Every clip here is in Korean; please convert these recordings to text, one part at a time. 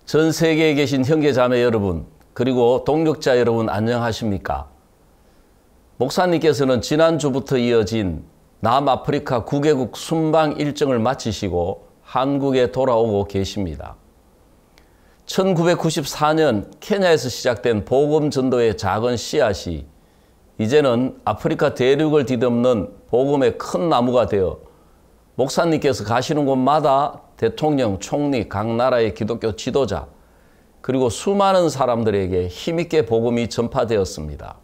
전 세계에 계신 형제자매 여러분, 그리고 동역자 여러분 안녕하십니까? 목사님께서는 지난주부터 이어진 남아프리카 9개국 순방 일정을 마치시고 한국에 돌아오고 계십니다. 1994년 케냐에서 시작된 복음 전도의 작은 씨앗이 이제는 아프리카 대륙을 뒤덮는 복음의 큰 나무가 되어 목사님께서 가시는 곳마다 대통령, 총리, 각 나라의 기독교 지도자, 그리고 수많은 사람들에게 힘있게 복음이 전파되었습니다.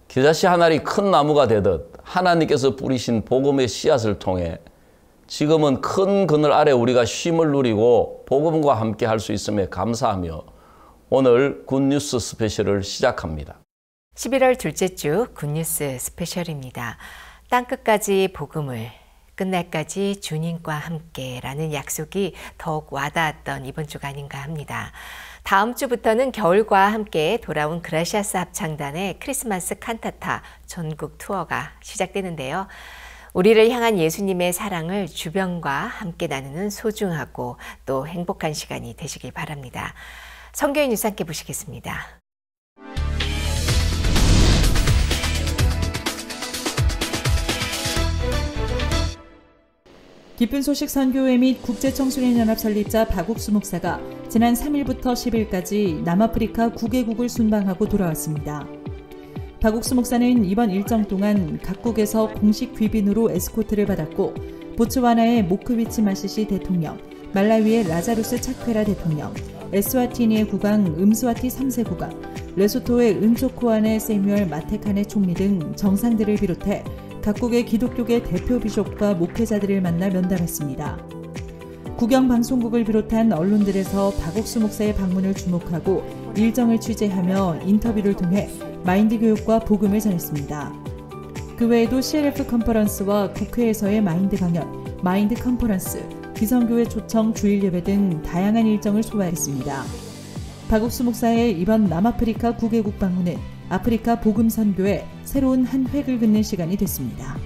겨자씨 한 알이 큰 나무가 되듯 하나님께서 뿌리신 복음의 씨앗을 통해 지금은 큰 그늘 아래 우리가 쉼을 누리고 복음과 함께 할 수 있음에 감사하며 오늘 굿뉴스 스페셜을 시작합니다. 11월 둘째 주 굿뉴스 스페셜입니다. 땅끝까지 복음을, 끝날까지 주님과 함께라는 약속이 더욱 와닿았던 이번 주가 아닌가 합니다. 다음 주부터는 겨울과 함께 돌아온 그라시아스 합창단의 크리스마스 칸타타 전국 투어가 시작되는데요. 우리를 향한 예수님의 사랑을 주변과 함께 나누는 소중하고 또 행복한 시간이 되시길 바랍니다. 성경의 뉴스 함께 보시겠습니다. 기쁜 소식 선교회 및 국제청소년연합 설립자 박욱수 목사가 지난 3일부터 10일까지 남아프리카 9개국을 순방하고 돌아왔습니다. 박욱수 목사는 이번 일정 동안 각국에서 공식 귀빈으로 에스코트를 받았고 보츠와나의 모크비치 마시시 대통령, 말라위의 라자루스 차퀘라 대통령, 에스와티니의 국왕 음스와티 3세 국왕, 레소토의 은초코안의 세뮤얼 마테칸의 총리 등 정상들을 비롯해 각국의 기독교계 대표 비숍과 목회자들을 만나 면담했습니다. 국영방송국을 비롯한 언론들에서 박욱수 목사의 방문을 주목하고 일정을 취재하며 인터뷰를 통해 마인드 교육과 복음을 전했습니다. 그 외에도 CLF 컨퍼런스와 국회에서의 마인드 강연, 마인드 컨퍼런스, 기성교회 초청 주일 예배 등 다양한 일정을 소화했습니다. 박욱수 목사의 이번 남아프리카 9개국 방문은 아프리카 복음 선교에 새로운 한 획을 긋는 시간이 됐습니다.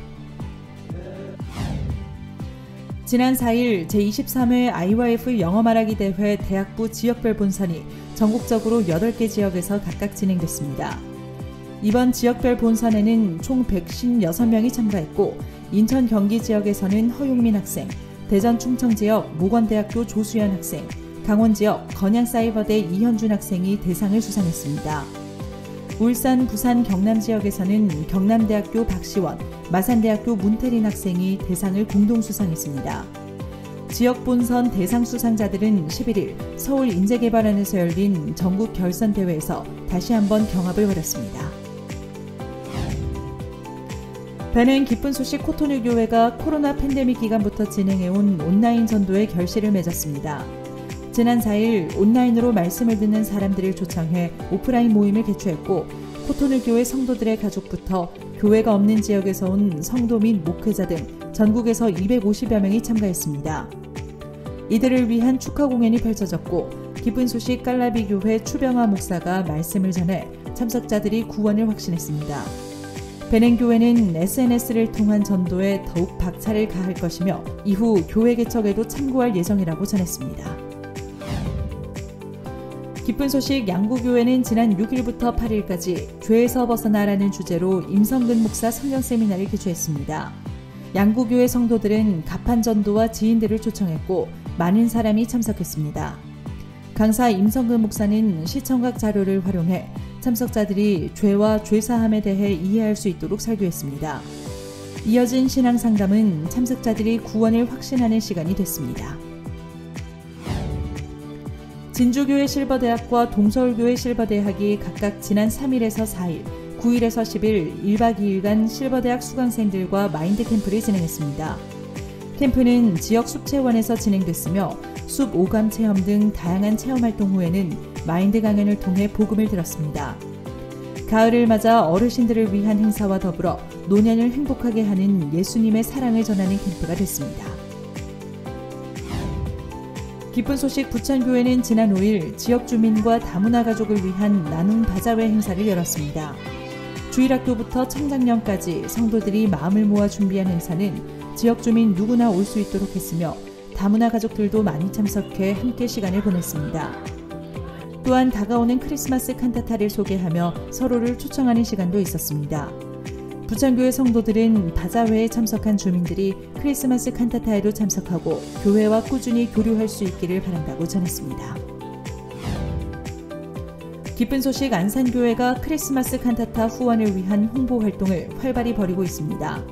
지난 4일 제23회 IYF 영어 말하기 대회 대학부 지역별 본선이 전국적으로 8개 지역에서 각각 진행됐습니다. 이번 지역별 본선에는 총 156명이 참가했고 인천 경기 지역에서는 허용민 학생, 대전 충청 지역 모건대학교 조수연 학생, 강원 지역 건양사이버대 이현준 학생이 대상을 수상했습니다. 울산, 부산, 경남 지역에서는 경남대학교 박시원, 마산대학교 문태린 학생이 대상을 공동 수상했습니다. 지역 본선 대상 수상자들은 11일 서울인재개발원에서 열린 전국 결선대회에서 다시 한번 경합을 벌였습니다. 배는 기쁜 소식 코토뉴 교회가 코로나 팬데믹 기간부터 진행해온 온라인 전도에 결실을 맺었습니다. 지난 4일 온라인으로 말씀을 듣는 사람들을 초청해 오프라인 모임을 개최했고 코토뉴 교회 성도들의 가족부터 교회가 없는 지역에서 온 성도 및 목회자 등 전국에서 250여 명이 참가했습니다. 이들을 위한 축하 공연이 펼쳐졌고 기쁜 소식 깔라비 교회 추병화 목사가 말씀을 전해 참석자들이 구원을 확신했습니다. 베냉교회는 SNS를 통한 전도에 더욱 박차를 가할 것이며 이후 교회 개척에도 참고할 예정이라고 전했습니다. 기쁜 소식 양구교회는 지난 6일부터 8일까지 죄에서 벗어나라는 주제로 임성근 목사 성경 세미나를 개최했습니다. 양구교회 성도들은 갑판 전도와 지인들을 초청했고 많은 사람이 참석했습니다. 강사 임성근 목사는 시청각 자료를 활용해 참석자들이 죄와 죄사함에 대해 이해할 수 있도록 설교했습니다. 이어진 신앙 상담은 참석자들이 구원을 확신하는 시간이 됐습니다. 진주교회 실버대학과 동서울교회 실버대학이 각각 지난 3일에서 4일, 9일에서 10일 1박 2일간 실버대학 수강생들과 마인드 캠프를 진행했습니다. 캠프는 지역 숲체원에서 진행됐으며 숲 오감 체험 등 다양한 체험활동 후에는 마인드 강연을 통해 복음을 들었습니다. 가을을 맞아 어르신들을 위한 행사와 더불어 노년을 행복하게 하는 예수님의 사랑을 전하는 캠프가 됐습니다. 기쁜 소식 부천교회는 지난 5일 지역 주민과 다문화 가족을 위한 나눔 바자회 행사를 열었습니다. 주일학교부터 청장년까지 성도들이 마음을 모아 준비한 행사는 지역 주민 누구나 올 수 있도록 했으며 다문화 가족들도 많이 참석해 함께 시간을 보냈습니다. 또한 다가오는 크리스마스 칸타타를 소개하며 서로를 초청하는 시간도 있었습니다. 부천교회 성도들은 다자회에 참석한 주민들이 크리스마스 칸타타에도 참석하고 교회와 꾸준히 교류할 수 있기를 바란다고 전했습니다. 기쁜 소식, 안산교회가 크리스마스 칸타타 후원을 위한 홍보 활동을 활발히 벌이고 있습니다.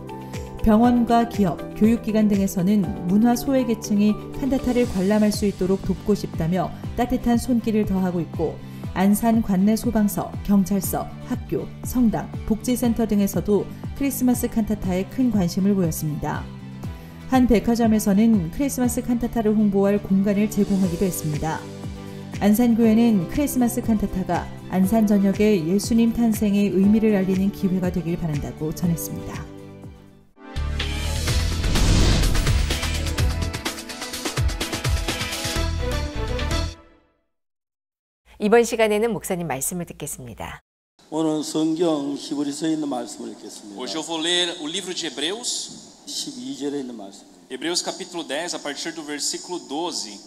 병원과 기업, 교육기관 등에서는 문화 소외계층이 칸타타를 관람할 수 있도록 돕고 싶다며 따뜻한 손길을 더하고 있고, 안산 관내 소방서, 경찰서, 학교, 성당, 복지센터 등에서도 크리스마스 칸타타에 큰 관심을 보였습니다. 한 백화점에서는 크리스마스 칸타타를 홍보할 공간을 제공하기도 했습니다. 안산교회는 크리스마스 칸타타가 안산 전역의 예수님 탄생의 의미를 알리는 기회가 되길 바란다고 전했습니다. 이번 시간에는 목사님 말씀을 듣겠습니다. 오늘 성경 히브리서에 있는 말씀을 읽겠습니다. Hoje eu vou ler o livro de Hebreus, 12절에 있는 말씀. Hebreus capítulo 10, a partir do versículo 12.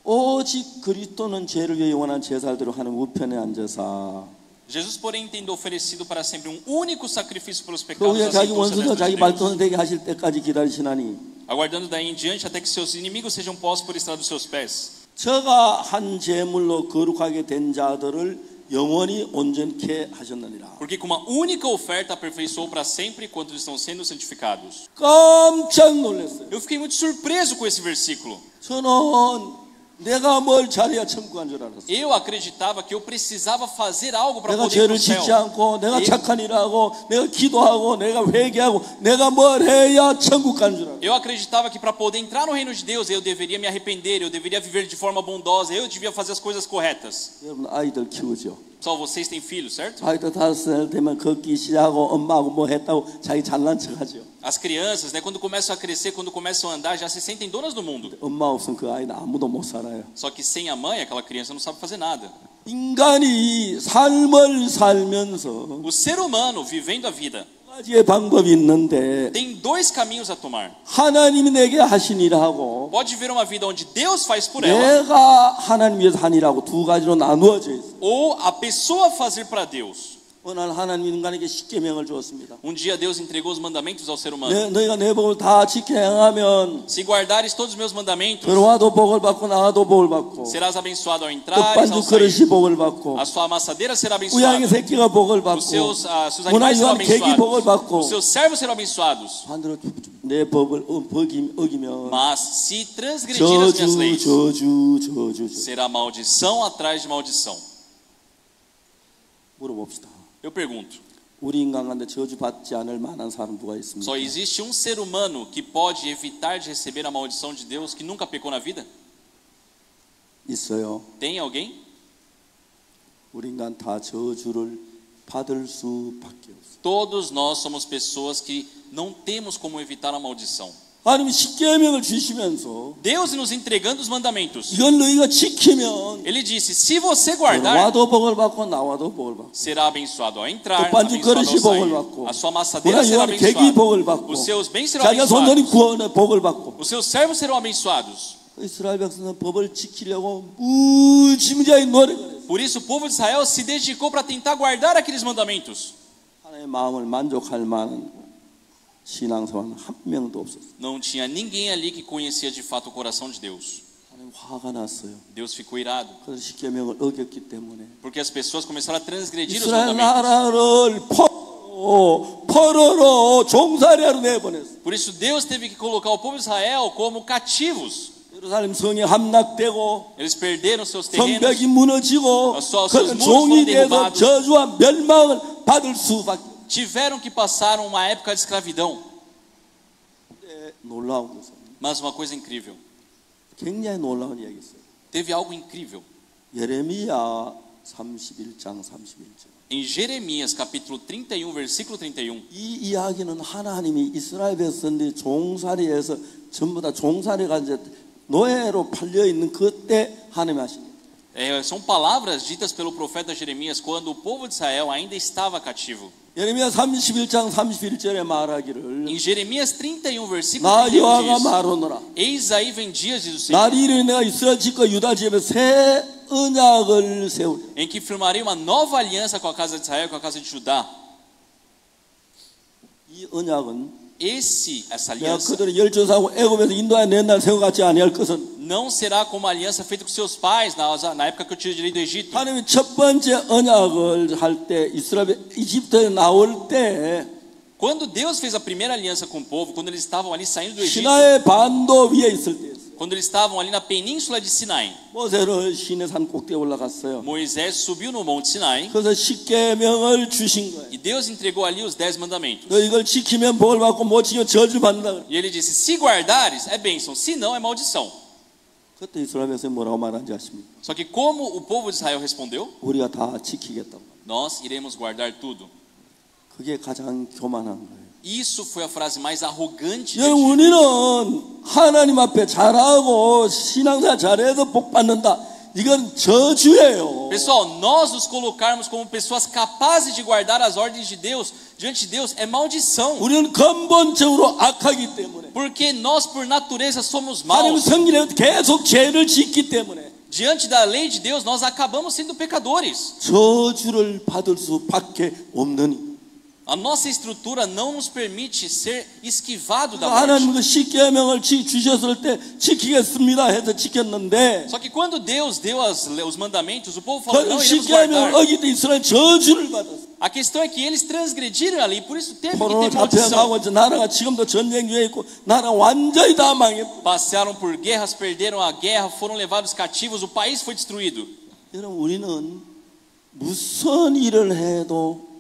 오직 그리스도는 죄를 위해 영원한 제사를 하는 우편에 앉아서 Jesus, porém, tendo oferecido para sempre um único sacrifício pelos 그 pecados, 후에 자기 assentou-se à 원수가 destra 자기 de Deus, 발등을 되게 하실 때까지 기다리시나니 aguardando daí em diante até que seus inimigos sejam postos por estrado dos seus pés. 저가 한 제물로 거룩하게 된 자들을 영원히 온전케 하셨느니라. Porque com uma única oferta aperfeiçoou para sempre quantos estão sendo santificados. 깜짝 놀랐어요. Eu fiquei muito surpreso com esse versículo. 저는 내가 뭘 잘해야 천국 간 줄 알았어요. Eu acreditava que eu precisava fazer algo para 내가 poder ir 죄를 para o céu. 짓지 않고 내가 착한 일을 하고 내가 기도하고 내가 회개하고 내가 뭘 해야 천국 간 줄 알았어요. Eu acreditava que para poder entrar no reino de Deus eu deveria me arrepender, eu deveria viver de forma bondosa, eu devia fazer as coisas corretas. 여러분 아이들 키우죠. Só vocês têm filhos, certo? 아이들 5살 되면 걷기 시작하고 엄마하고 뭐 했다고 자기 잘난 척하죠. As crianças, né, quando começam a crescer, quando começam a andar, já se sentem donas do mundo. 엄마 없으면 그 아이는 아무도 못 살아요. Só que sem a mãe, aquela criança não sabe fazer nada. 인간이 삶을 살면서 O ser humano vivendo a vida 두 가지의 방법이 있는데 tem dois caminhos a tomar. 하나님이 내게 하신 일하고 Pode viver uma vida onde Deus faz por ela, 내가 하나님 위해서 한 일하고 두 가지로 나누어져 있어요. ou a pessoa fazer para Deus. 어느 날 하나님 인간에게 십계명을 주었습니다. Um dia Deus entregou os mandamentos ao ser humano. 너희가 내 복을 다 지켜 행하면 Se guardares todos os meus mandamentos, 들어와도 복을 받고 나와도 복을 받고 serás abençoado ao entrar e ao 떡반죽 sair. 그릇이 복을 받고 A sua amassadeira será 우양의 abençoada. 새끼가 복을 받고 Os seus animais 문화 serão 유한 객이 복을 abençoados. 받고 Os seus servos serão abençoados. 반대로 내 법을 어기면 Mas se transgredir as minhas leis, 저주 será maldição atrás de maldição. 물어봅시다. Eu pergunto, 우리 인간 가운데 저주 받지 않을 만한 사람 누가 있습니까? só existe um ser humano que pode evitar de receber a maldição de Deus que nunca pecou na vida? 있어요. Tem alguém? 우리 인간 다 저주를 받을 수밖에 없어요. Todos nós somos pessoas que não temos como evitar a maldição. 하나님 십계명을 주시면서 Deus nos entregando os mandamentos. 이건 너희가 지키면 Ele disse, se você guardar, 와도 복을 받고 나와도 복을 받고 será abençoado ao entrar, 떡반죽 abençoado 그릇이 ao sair. 복을 받고 A sua amassadeira 문화 será 유한 객이 복을 abençoada. 받고 Os seus bens serão 자기가 손들이 abençoados. 구원의 복을 받고 Os seus servos serão abençoados. 이스라엘 백성은 법을 지키려고 무지무지하게 노력을 했어요. Por isso o povo de Israel se dedicou para tentar guardar aqueles mandamentos. 하나님의 마음을 만족할 만한 신앙사원 한 명도 없었어요. Não tinha ninguém ali que conhecia de fato o coração de Deus. 하나님 화가 났어요. Deus ficou irado, 그래서 십계명을 어겼기 때문에 porque as pessoas começaram a transgredir os 이스라엘 mandamentos. 나라를 포로로 종살이하러 내보냈어요. Por isso Deus teve que colocar o povo de Israel como cativos. 예루살렘 성이 함락되고 Eles perderam seus terrenos. 성벽이 무너지고 그런 종이 돼서 저주와 멸망을 받을 수밖에. Tiveram que passar uma época de escravidão. 놀라운 것은 Mas uma coisa incrível. 굉장히 놀라운 이야기 있어요. Teve algo incrível. 예레미야 31장 31절. Em Jeremias capítulo 31, versículo 31. 이 이야기는 하나님이 이스라엘 백성들이 종살이에서 전부 다 종살이가 이제 노예로 팔려 있는 그때 하나님이 하신 거예요. São palavras ditas pelo profeta Jeremias quando o povo de Israel ainda estava cativo. 예레미야 31장 31절에 말하기를 Em Jeremias 31, versículo 나 31 여호와가 diz: 말하노라 Eis aí vem dias, diz o Senhor, 날 이르니 내가 이스라엘 집과 유다 집에 새 언약을 세우리 em que firmarei uma nova aliança com a casa de Israel e com a casa de Judá. 이 언약은 Essa 내가 aliança 그들을 열조사하고 애굽에서 인도하여 낸날 세워같이 아니할 것은 não será como a aliança feita com seus pais na época que eu tirei do Egito. 하나님이 첫 번째 언약을 할 때 이스라엘 이집트에 나올 때 Quando Deus fez a primeira aliança com o povo, quando eles estavam ali saindo do Egito, 시나의 반도 위에 있을 때 quando eles estavam ali na península de Sinai, 모세는 시내 산 꼭대기에 올라갔어요. Moisés subiu no monte Sinai 그래서 십계명을 주신 거예요. e Deus entregou ali os 10 mandamentos. 너 이걸 지키면 복을 받고 못 지키면 저주를 받는다. 그래. E ele disse: se guardares é bênção, se não é maldição. 그때 이스라엘 백성이 뭐라고 말하는지 아십니까? Só que como o povo de Israel respondeu? 우리가 다 지키겠다고. Nós iremos guardar tudo. 그게 가장 교만한 거예요. Isso foi a frase mais arrogante. 여러분 우리는 하나님 앞에 잘하고 신앙생활 잘해서 복 받는다. 이건 저주예요. Pessoal, nós nos colocarmos como pessoas capazes de guardar as ordens de Deus diante de Deus é maldição. 우리는 근본적으로 악하기 때문에 Porque nós por natureza somos 하나님 maus. 성질에 계속 죄를 짓기 때문에 Diante da lei de Deus nós acabamos sendo pecadores. 저주를 받을 수밖에 없느니 A nossa estrutura não nos permite ser esquivado da morte. 하나님 그 십계명을 주셨을 때 지키겠습니다 해서 지켰는데 Só que quando Deus deu os mandamentos, o povo falou: 그 não iremos 십계명을 guardar. 어길 때 이스라엘 저주를 받았어요. A questão é que eles transgrediram ali, por isso teve que 포로로 ter maldição. 잡혀가고 이제 나라가 지금도 전쟁 중에 있고 나라 완전히 다 망했고 Passaram por guerras, perderam a guerra, foram levados cativos, o país foi destruído. 여러분 우리는 무슨 일을 해도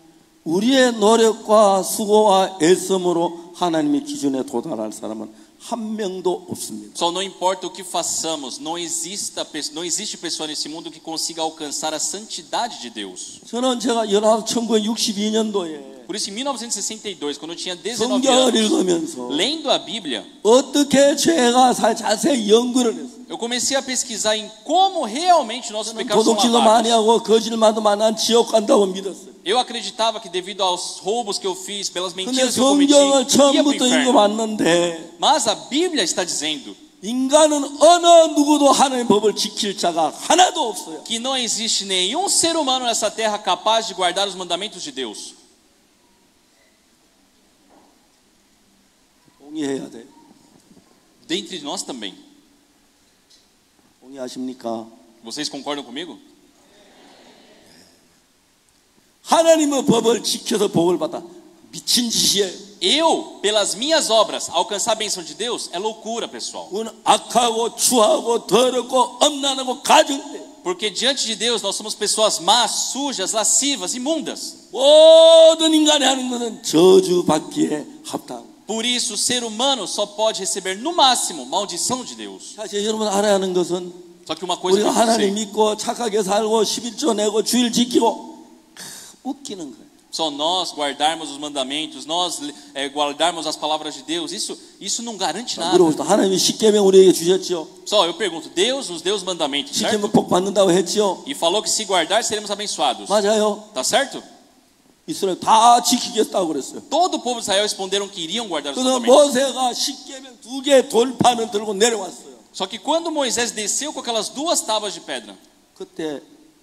우리의 노력과 수고와 애씀으로 하나님의 기준에 도달할 사람은 한 명도 없습니다. Só não importa o que façamos, não existe pessoa nesse mundo que consiga alcançar a santidade de Deus. 저는 제가 1962년도에 Por isso, em 1962, quando eu tinha 19 성경을 anos, 읽으면서 lendo a Bíblia, 어떻게 죄가 자세히 연구를 했어요. eu comecei a pesquisar em como realmente nossos 저는 pecados são 도둑질도 많이 lavados. 하고 거짓말도 많이 한 지옥 간다고 믿었어요. Eu acreditava que devido aos roubos que eu fiz, pelas 근데 mentiras que eu cometi, 성경을 ia para o 처음부터 inferno. 읽어봤는데 Mas a Bíblia está dizendo 인간은 어느 누구도 하나님의 법을 지킬 자가 하나도 없어요. que não existe nenhum ser humano nessa terra capaz de guardar os mandamentos de Deus. 동의해야 돼요. Dentre nós também. 동의하십니까? Vocês concordam comigo? 하나님의 법을 지켜서 복을 받아 미친 짓이에요. Eu, pelas minhas obras, alcançar a bênção de Deus é loucura, pessoal. 그건 악하고 추하고 더럽고 엄난하고 가질 때 Porque diante de Deus nós somos pessoas más, sujas, lascivas, imundas. 모든 인간이 하는 것은 저주받기에 합당. Por isso, o ser humano só pode receber no máximo maldição de Deus. 사실 여러분 알아야 하는 것은 Só que uma coisa que 우리가 eu 하나님 sei, 믿고 착하게 살고 11조 내고 주일 지키고 웃기는 거예요. só nós guardarmos os mandamentos, nós guardarmos as palavras de Deus, isso não garante nada. 물어봅시다. 하나님이 십계명 우리에게 주셨죠. Só eu pergunto, Deus nos deu os mandamentos, certo? 지키면 복 받는다고 했죠. E falou que se guardar seremos abençoados. 맞아요. Tá certo? 이스라엘 다 지키겠다고 그랬어요. Todo o povo de Israel responderam que iriam guardar os 그래서 mandamentos. 모세가 십계명 2개 돌판을 들고 내려왔어요. Só que quando Moisés desceu com aquelas 2 tábuas de pedra, 그때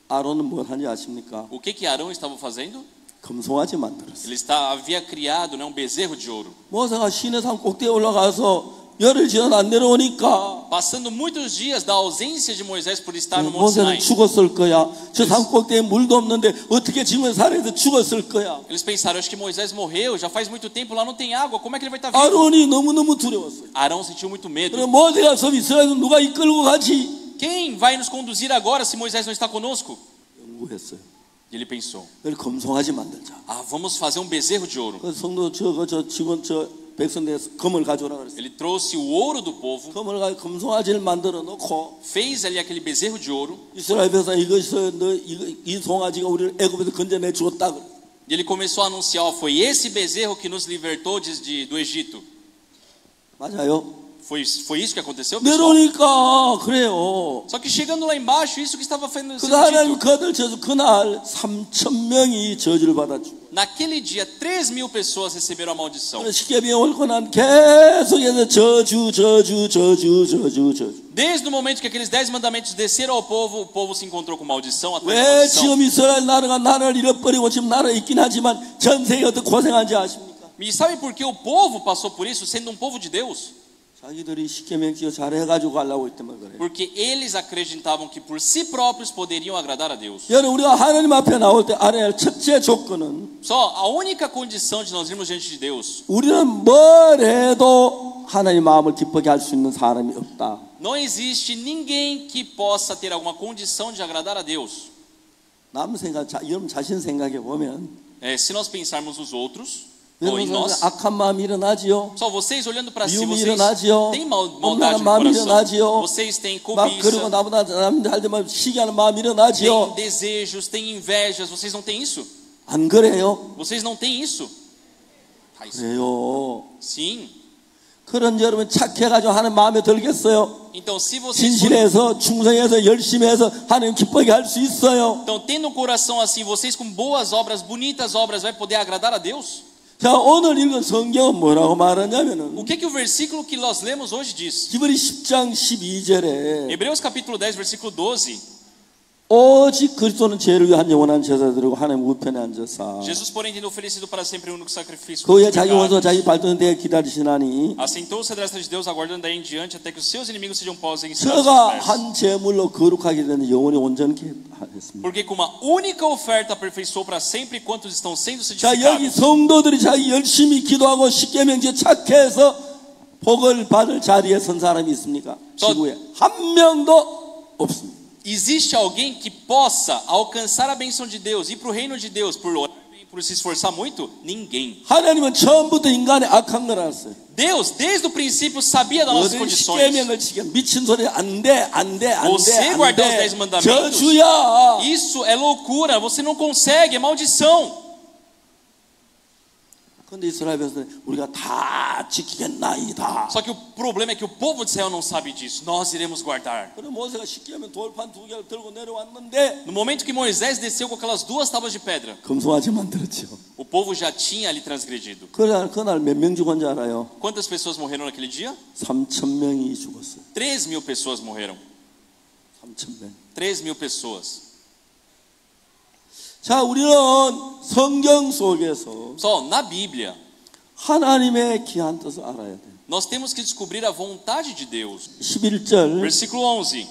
아론은 뭘 하는지 아십니까? o que Arão estava fazendo? 금송아지 만들었어요. Ele havia criado um bezerro de ouro. 모세가 시내산 꼭대기에 올라가서 열흘 지나도 안 내려오니까 Passando muitos dias da ausência de Moisés por estar no Monte 모세는 Sinai, 죽었을 거야. 저 산 꼭대기에 물도 없는데 어떻게 지금 산에서 죽었을 거야. eles pensaram, acho que Moisés morreu, já faz muito tempo lá não tem água, como é que ele vai estar vivo? 아론이 너무너무 두려웠어요. Arão sentiu muito medo. 그럼 모세가 섬 이스라엘은 누가 이끌고 가지? Quem vai nos conduzir agora se Moisés não está conosco? 연구했어요. E ele pensou, 그걸 금송아지 만들자. vamos fazer bezerro de ouro. 그 성도 직원 백성대에서 금을 가져오라 그랬어요. Ele trouxe o ouro do povo, 금을 가지고 금송아지를 만들어 놓고 fez ali aquele bezerro de ouro, 이스라엘 백성 이 송아지가 우리를 애굽에서 건져내 주었다. e ele começou a anunciar, foi esse bezerro que nos libertou do Egito. 맞아요. Foi isso que aconteceu, pessoal? 내려오니까 그래요. Só que chegando lá embaixo, isso que estava sendo 그래서 하나님 dito. 그들 저주 그날 3,000명이 저주를 받아 죽어. Naquele dia, 3.000 pessoas receberam a maldição. 십계명이 옳고 난 계속해서 저주. Desde o momento que aqueles 10 mandamentos desceram ao povo, o povo se encontrou com maldição atrás de 왜 maldição. 지금 이스라엘 나라가 나라를 잃어버리고 지금 나라에 있긴 하지만 전 세계가 어떻게 고생한지 아십니까? E sabe por que o povo passou por isso, sendo um povo de Deus? 자기들이 십계명 지어 잘해가지고 가려고 했다면 그래요. Porque eles acreditavam que por si próprios poderiam agradar a Deus. 여러분 우리가 하나님 앞에 나올 때 알아야 할 첫째 조건은 Só a única condição de nós irmos diante de Deus, 우리는 뭘 해도 하나님 마음을 기쁘게 할 수 있는 사람이 없다. não existe ninguém que possa ter alguma condição de agradar a Deus. 남 생각, 여러분 자신 생각해 보면 Se nós pensarmos nos outros, ou em 여러분 nós, 악한 마음이 일어나지요. só vocês olhando para si, 미움이 vocês 일어나지요. têm maldade 엄란한 no 마음이 coração. 일어나지요. Vocês têm 막 그러고 cobiça, 나보다 남 잘 되면 시기하는 마음이 têm 일어나지요. desejos, têm invejas. Vocês não têm isso? 안 그래요? Vocês não têm isso? 그래요. Sim. 그런 여러분 착해가지고 하나님 마음에 들겠어요? Então, se vocês forem, 진실해서 충성해서 열심히 해서 하나님 기쁘게 할 수 있어요. então, tendo um coração assim, vocês com boas obras, bonitas obras, vai poder agradar a Deus? 자, 오늘 읽은 성경은 뭐라고 말하냐면은 O que o versículo que nós lemos hoje diz? 히브리 10장 12절에 Hebreus capítulo 10, versículo 12. 오직 그리스도는 죄를 위한 영원한 제사드리고 하나님 우편에 앉아서 Jesus, porém, tendo oferecido para sempre o único sacrifício 그 pelos 후에 자기 원수 pecados, 자기 발도는 되게 기다리시나니 assentou-se à destra de Deus, aguardando daí em diante até que os seus inimigos sejam postos em seus 저가 pés. 한 제물로 거룩하게 되는 영원히 온전케 하겠습니다. Porque com uma única oferta aperfeiçoou para sempre quantos estão sendo 자, 여기 santificados. 성도들이 자기 열심히 기도하고 십계명지에 착해서 복을 받을 자리에 선 사람이 있습니까? 지구에 한 명도 없습니다. Existe alguém que possa alcançar a bênção de Deus, ir para o reino de Deus por orar bem, por se esforçar muito? Ninguém. 하나님은 처음부터 인간의 악한 걸 알았어요. Deus, desde o princípio, sabia das nossas 너는 condições. 십계명을 지켜 미친 소리 안 돼, 안 돼, 안 Você 돼, 안 guardar os 돼. 10 mandamentos, 저주야. isso é loucura, você não consegue, é maldição. 근데 이스라엘 백성들은 우리가 다 지키겠나이다. Só que o problema é que o povo de Israel não sabe disso. Nós iremos guardar. 그럼 모세가 십계명 돌판 2개를 들고 내려왔는데 No momento que Moisés desceu com aquelas 2 tábuas de pedra, 금송아지 만들었죠. o povo já tinha ali transgredido. 그날 몇 명 죽었는지 알아요? Quantas pessoas morreram naquele dia? 3,000명이 죽었어요. 3.000 pessoas morreram. 3,000명. 3.000 pessoas. 자, 우리는 성경 속에서 Só na Bíblia, 하나님의 귀한 뜻을 알아야 돼요. nós temos que descobrir a vontade de Deus. 11절 Versículo 11.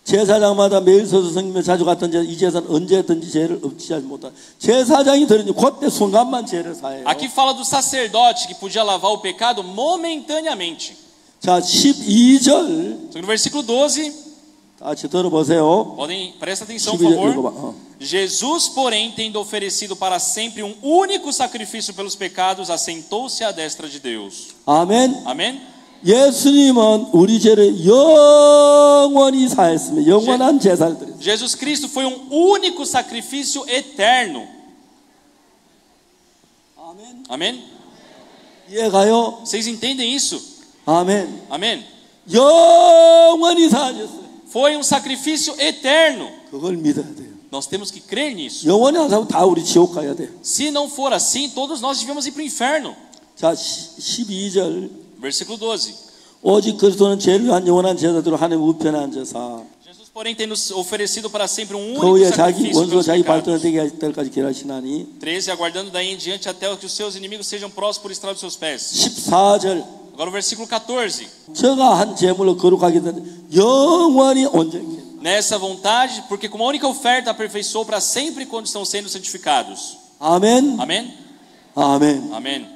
제사장마다 매일 서서 섬기며 자주 갔던 이 제사는 언제든지 죄를 없지하지 못한 제사장이 들으니 그때 순간만 죄를 사해요. Aqui fala do sacerdote que podia lavar o pecado momentaneamente. 자, 12절 Só que no versículo 12, 같이 들어보세요. presta atenção, por 12절 favor. 읽어봐. Jesus, porém, tendo oferecido para sempre um único sacrifício pelos pecados, assentou-se à destra de Deus. 아멘. Amém? 예수님은 우리 죄를 영원히 사했으며 영원한 제사를 드렸어요. Jesus Cristo foi um único sacrifício eterno. 아멘. Amém? 이해가요? Vocês entendem isso? 아멘. Amém? 영원히 사하셨어요. Foi um sacrifício eterno. 그걸 믿어야 돼요. Nós temos que crer nisso. 영원히 안 사면 다 우리 지옥 가야 돼. Se não for assim, todos nós devíamos ir para o inferno. 자, 12절. Versículo 12. 오직 그리스도는 죄를 위한 영원한 제사대로 하나님 우편에 앉아서 Jesus, porém, tendo oferecido para sempre um 그 único 후에 자기 sacrifício 원수 pelos 자기 pecados. 발등에 되게 할 때까지 기다리시나니 13, aguardando daí em diante até que os seus inimigos sejam próximos por estrado dos seus pés. 14절. Agora o versículo 14. 저가 한 제물로 거룩하게 된 영원히 온전케. Nessa vontade, porque com uma única oferta aperfeiçoou para sempre quando estão sendo santificados. 아멘. Amém? 아멘. Amém.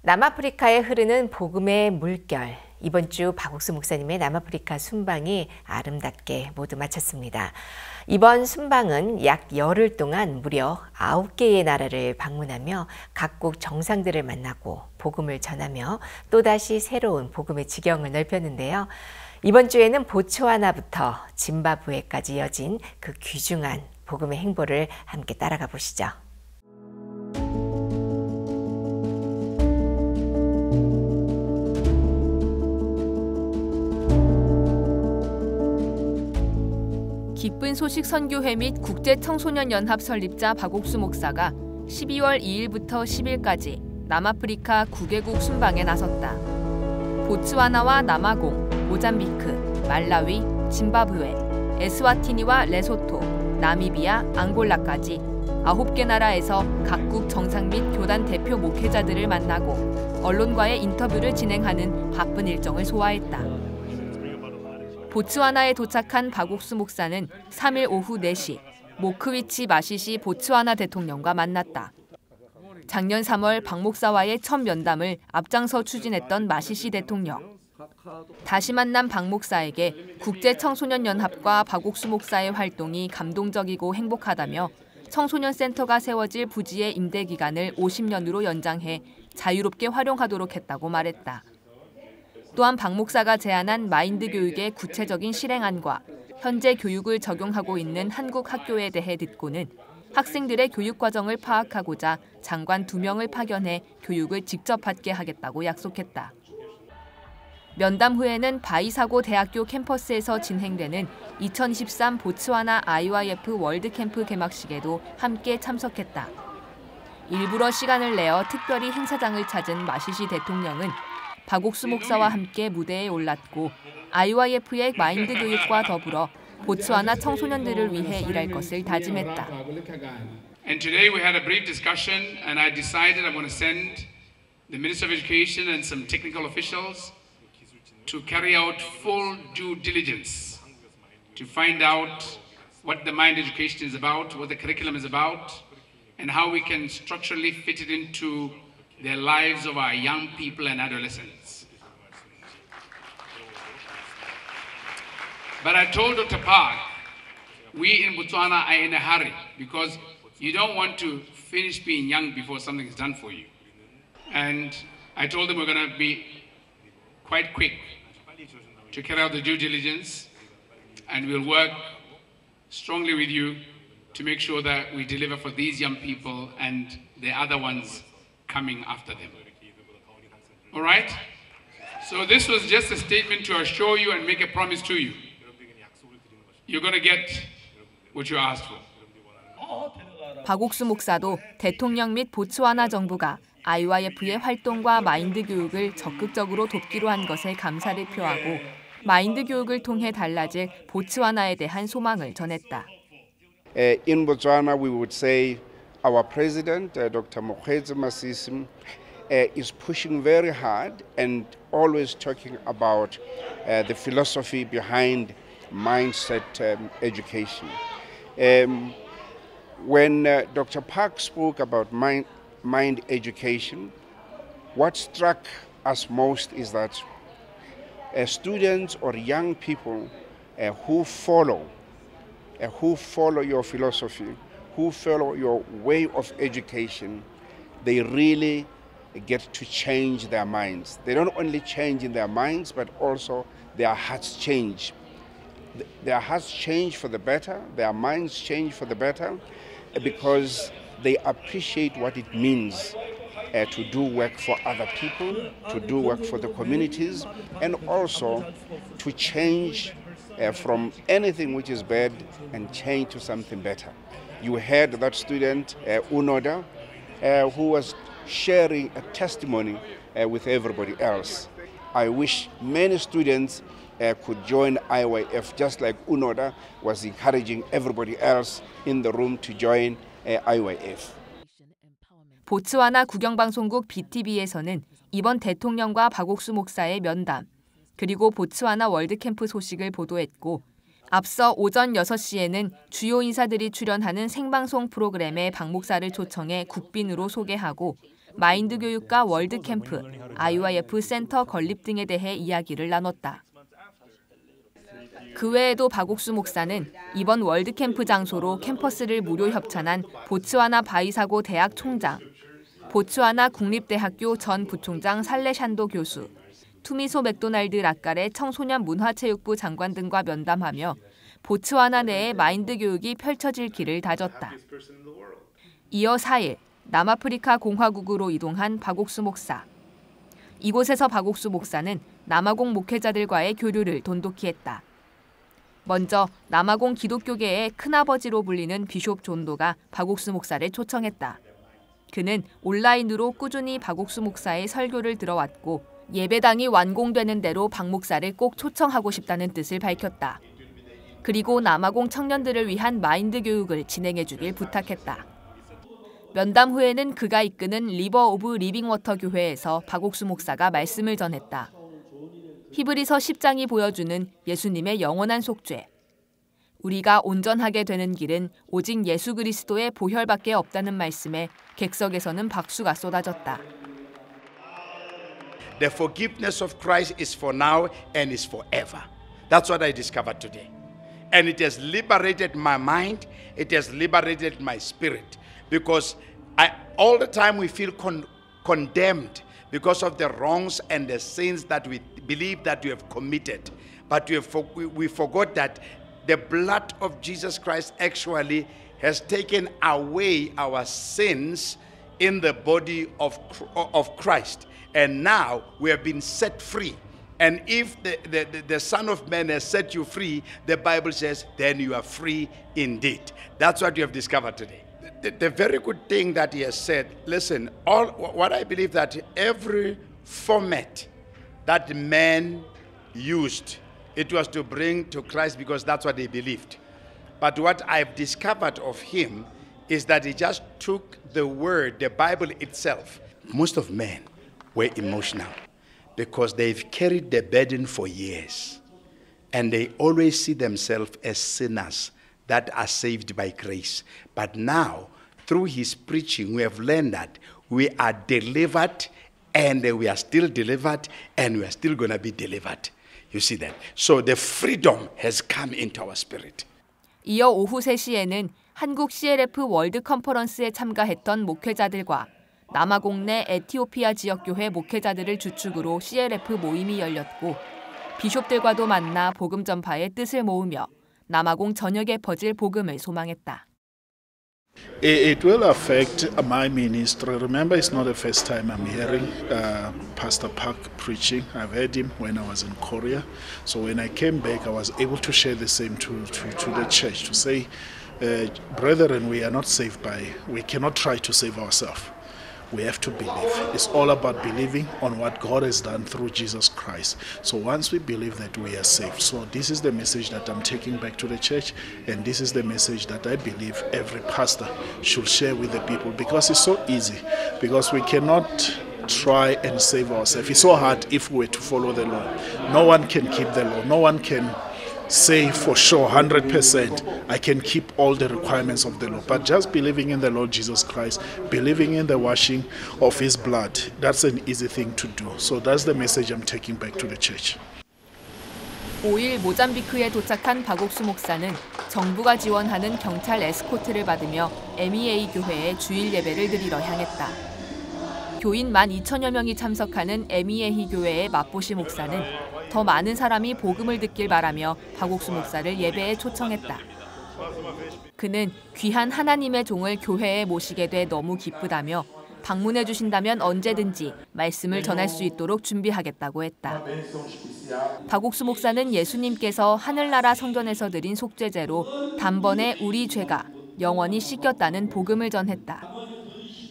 남아프리카에 흐르는 복음의 물결. 이번 주 박옥수 목사님의 남아프리카 순방이 아름답게 모두 마쳤습니다. 이번 순방은 약 열흘 동안 무려 9개의 나라를 방문하며 각국 정상들을 만나고 복음을 전하며 또다시 새로운 복음의 지경을 넓혔는데요. 이번 주에는 보츠와나부터 짐바브웨까지 이어진 그 귀중한 복음의 행보를 함께 따라가 보시죠. 기쁜 소식 선교회 및 국제청소년연합 설립자 박옥수 목사가 12월 2일부터 10일까지 남아프리카 9개국 순방에 나섰다. 보츠와나와 남아공, 모잠비크, 말라위, 짐바브웨, 에스와티니와 레소토, 나미비아, 앙골라까지 9개 나라에서 각국 정상 및 교단 대표 목회자들을 만나고 언론과의 인터뷰를 진행하는 바쁜 일정을 소화했다. 보츠와나에 도착한 박옥수 목사는 3일 오후 4시 모크위치 마시시 보츠와나 대통령과 만났다. 작년 3월 박 목사와의 첫 면담을 앞장서 추진했던 마시시 대통령. 다시 만난 박 목사에게 국제청소년연합과 박옥수 목사의 활동이 감동적이고 행복하다며 청소년 센터가 세워질 부지의 임대 기간을 50년으로 연장해 자유롭게 활용하도록 했다고 말했다. 또한 박 목사가 제안한 마인드 교육의 구체적인 실행안과 현재 교육을 적용하고 있는 한국 학교에 대해 듣고는 학생들의 교육 과정을 파악하고자 장관 2명을 파견해 교육을 직접 받게 하겠다고 약속했다. 면담 후에는 바이사고 대학교 캠퍼스에서 진행되는 2023 보츠와나 IYF 월드캠프 개막식에도 함께 참석했다. 일부러 시간을 내어 특별히 행사장을 찾은 마시시 대통령은 박옥수 목사와 함께 무대에 올랐고 IYF의 마인드 교육과 더불어 보츠와나 청소년들을 위해 일할 것을 다짐했다. And today we had a brief discussion and I decided I'm going to send the Minister of Education and some technical officials to carry out full due diligence to find out what the mind education is about, what the curriculum is about, and how we can structurally fit it into the lives of our young people and adolescents. But I told Dr. Park, we in Botswana are in a hurry because you don't want to finish being young before something is done for you. And I told them we're going to be quite quick to carry out the due diligence, and we'll work strongly with you to make sure that we deliver for these young people and the other ones coming after them. All right? So this was just a statement to assure you and make a promise to you. You're going to get what you asked for. 박옥수 목사도 대통령 및 보츠와나 정부가 IYF의 활동과 마인드 교육을 적극적으로 돕기로 한 것에 감사를 표하고 마인드 교육을 통해 달라질 보츠와나에 대한 소망을 전했다. In Botswana, we would say our president, Dr. Mokgweetsi Masisi, is pushing very hard and always talking about the philosophy behind mindset education. When Dr. Park spoke about mind education, what struck us most is that students or young people who follow your philosophy, who follow your way of education, they really get to change their minds. They don't only change in their minds, but also their hearts change. Their hearts change for the better, their minds change for the better, because they appreciate what it means to do work for other people, to do work for the communities, and also to change from anything which is bad and change to something better. You heard that student, Unoda, who was sharing a testimony with everybody else. I wish many students could join IYF, just like Unoda was encouraging everybody else in the room to join IYF. 보츠와나 국영방송국 BTV에서는 이번 대통령과 박옥수 목사의 면담, 그리고 보츠와나 월드캠프 소식을 보도했고, 앞서 오전 6시에는 주요 인사들이 출연하는 생방송 프로그램에 박 목사를 초청해 국빈으로 소개하고 마인드 교육과 월드캠프, IYF 센터 건립 등에 대해 이야기를 나눴다. 그 외에도 박옥수 목사는 이번 월드캠프 장소로 캠퍼스를 무료 협찬한 보츠와나 바이사고 대학 총장, 보츠와나 국립대학교 전 부총장 살레샨도 교수, 투미소 맥도날드 락갈의 청소년 문화체육부 장관 등과 면담하며 보츠와나 내의 마인드 교육이 펼쳐질 길을 다졌다. 이어 4일 남아프리카 공화국으로 이동한 박옥수 목사. 이곳에서 박옥수 목사는 남아공 목회자들과의 교류를 돈독히 했다. 먼저 남아공 기독교계의 큰아버지로 불리는 비숍 존도가 박옥수 목사를 초청했다. 그는 온라인으로 꾸준히 박옥수 목사의 설교를 들어왔고 예배당이 완공되는 대로 박 목사를 꼭 초청하고 싶다는 뜻을 밝혔다. 그리고 남아공 청년들을 위한 마인드 교육을 진행해 주길 부탁했다. 면담 후에는 그가 이끄는 리버 오브 리빙워터 교회에서 박옥수 목사가 말씀을 전했다. 히브리서 10장이 보여주는 예수님의 영원한 속죄. 우리가 온전하게 되는 길은 오직 예수 그리스도의 보혈밖에 없다는 말씀에 객석에서는 박수가 쏟아졌다. The forgiveness of Christ is for now and is forever. That's what I discovered today. And it has liberated my mind, it has liberated my spirit. Because all the time we feel condemned because of the wrongs and the sins that we believe that we have committed. But we forgot that the blood of Jesus Christ actually has taken away our sins in the body of Christ. And now we have been set free. And if the Son of Man has set you free, the Bible says, then you are free indeed. That's what you have discovered today. The very good thing that he has said, listen, what I believe that every format that man used, it was to bring to Christ because that's what they believed. But what I've discovered of him is that he just took the word, the Bible itself. Most of men were emotional because they've carried the burden for years. And they always see themselves as sinners that are saved by grace. But now, through his preaching, we have learned that we are delivered and we are still delivered and we are still going to be delivered. You see that? So the freedom has come into our spirit. 이어 오후 3시에는 한국 CLF 월드 컨퍼런스에 참가했던 목회자들과 남아공 내 에티오피아 지역교회 목회자들을 주축으로 CLF 모임이 열렸고 비숍들과도 만나 복음 전파의 뜻을 모으며 남아공 전역에 퍼질 복음을 소망했다. It will affect my ministry. Remember, it's not the first time I'm hearing Pastor Park preaching. I've heard him when I was in Korea. So when I came back, I was able to share the same to the church, to say, brethren, we are not saved we cannot try to save ourselves. We have to believe. It's all about believing on what God has done through Jesus Christ. So once we believe that, we are saved. So this is the message that I'm taking back to the church, and this is the message that I believe every pastor should share with the people, because it's so easy, because we cannot try and save ourselves. It's so hard if we were to follow the law. No one can keep the law. No one can say for sure 100% I can keep all the requirements of the law, but just believing in the Lord Jesus Christ, believing in the washing of his blood, that's an easy thing to do. So that's the message I'm taking back to the church. 5일 모잠비크에 도착한 박옥수 목사는 정부가 지원하는 경찰 에스코트를 받으며 MEA 교회에 주일 예배를 드리러 향했다. 교인 12,000여 명이 참석하는 MEA 교회의 마포시 목사는 더 많은 사람이 복음을 듣길 바라며 박옥수 목사를 예배에 초청했다. 그는 귀한 하나님의 종을 교회에 모시게 돼 너무 기쁘다며 방문해 주신다면 언제든지 말씀을 전할 수 있도록 준비하겠다고 했다. 박옥수 목사는 예수님께서 하늘나라 성전에서 드린 속죄제로 단번에 우리 죄가 영원히 씻겼다는 복음을 전했다.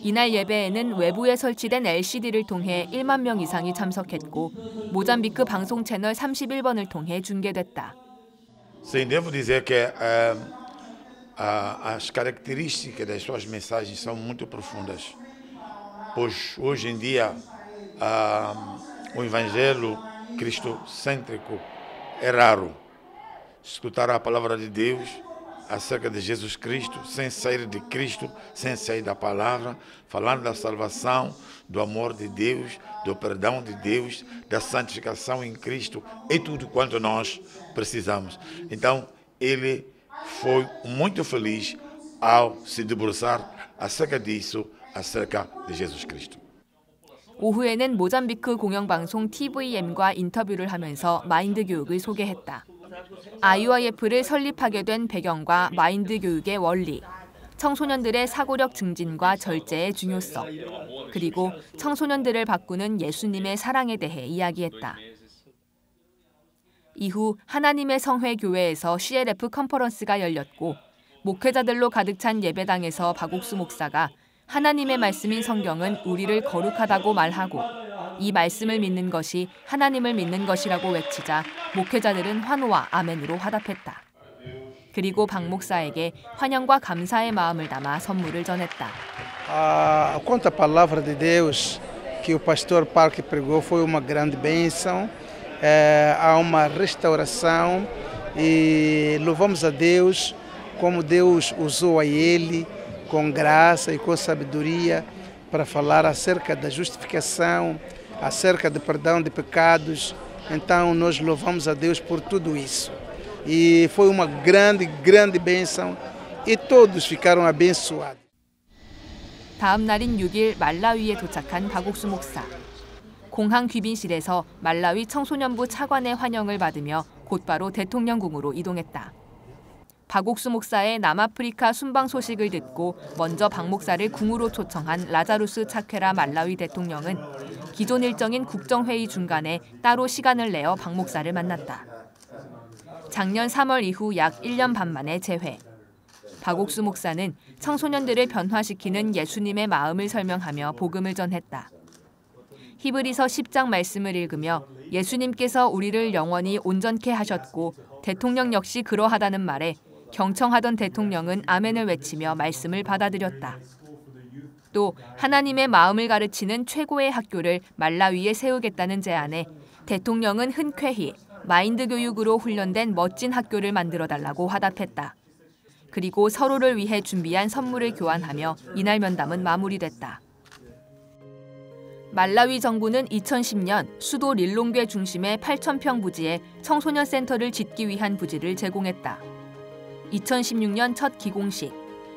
이날 예배에는 외부에 설치된 LCD를 통해 1만 명 이상이 참석했고 모잠비크 방송 채널 31번을 통해 중계됐다. Sim, devo dizer que as características das suas mensagens são muito profundas, pois hoje em dia o evangelho cristocêntrico é raro. Escutar a palavra de Deus acerca de Jesus Cristo, sem sair de Cristo, sem sair da palavra, falando da salvação, do amor de Deus, do perdão de Deus, da santificação em Cristo, é tudo quanto nós precisamos. Então, ele foi muito feliz ao se debruçar acerca disso, acerca de Jesus Cristo. 오후에는 모잠비크 공영방송 TVM과 인터뷰를 하면서 마인드 교육을 소개했다. IYF를 설립하게 된 배경과 마인드 교육의 원리, 청소년들의 사고력 증진과 절제의 중요성, 그리고 청소년들을 바꾸는 예수님의 사랑에 대해 이야기했다. 이후 하나님의 성회 교회에서 CLF 컨퍼런스가 열렸고 목회자들로 가득 찬 예배당에서 박옥수 목사가 하나님의 말씀인 성경은 우리를 거룩하다고 말하고 이 말씀을 믿는 것이 하나님을 믿는 것이라고 외치자 목회자들은 환호와 아멘으로 화답했다. 그리고 박 목사에게 환영과 감사의 마음을 담아 선물을 전했다. Quanto à palavra de Deus que o pastor Park pregou foi uma grande bênção. Há uma restauração e louvamos a Deus como Deus usou a ele com graça e com sabedoria para falar acerca da justificação, acerca do perdão de pecados. Então nós louvamos a Deus por tudo isso. E foi uma grande bênção e todos ficaram abençoados. 다음 날인 6일 말라위에 도착한 박옥수 목사. 공항 귀빈실에서 말라위 청소년부 차관의 환영을 받으며 곧바로 대통령궁으로 이동했다. 박옥수 목사의 남아프리카 순방 소식을 듣고 먼저 박 목사를 궁으로 초청한 라자루스 차퀘라 말라위 대통령은 기존 일정인 국정회의 중간에 따로 시간을 내어 박 목사를 만났다. 작년 3월 이후 약 1년 반 만에 재회. 박옥수 목사는 청소년들을 변화시키는 예수님의 마음을 설명하며 복음을 전했다. 히브리서 10장 말씀을 읽으며 예수님께서 우리를 영원히 온전케 하셨고 대통령 역시 그러하다는 말에 경청하던 대통령은 아멘을 외치며 말씀을 받아들였다. 또 하나님의 마음을 가르치는 최고의 학교를 말라위에 세우겠다는 제안에 대통령은 흔쾌히 마인드 교육으로 훈련된 멋진 학교를 만들어달라고 화답했다. 그리고 서로를 위해 준비한 선물을 교환하며 이날 면담은 마무리됐다. 말라위 정부는 2010년 수도 릴롱괴 중심의 8,000평 부지에 청소년 센터를 짓기 위한 부지를 제공했다. 2016년 첫 기공식,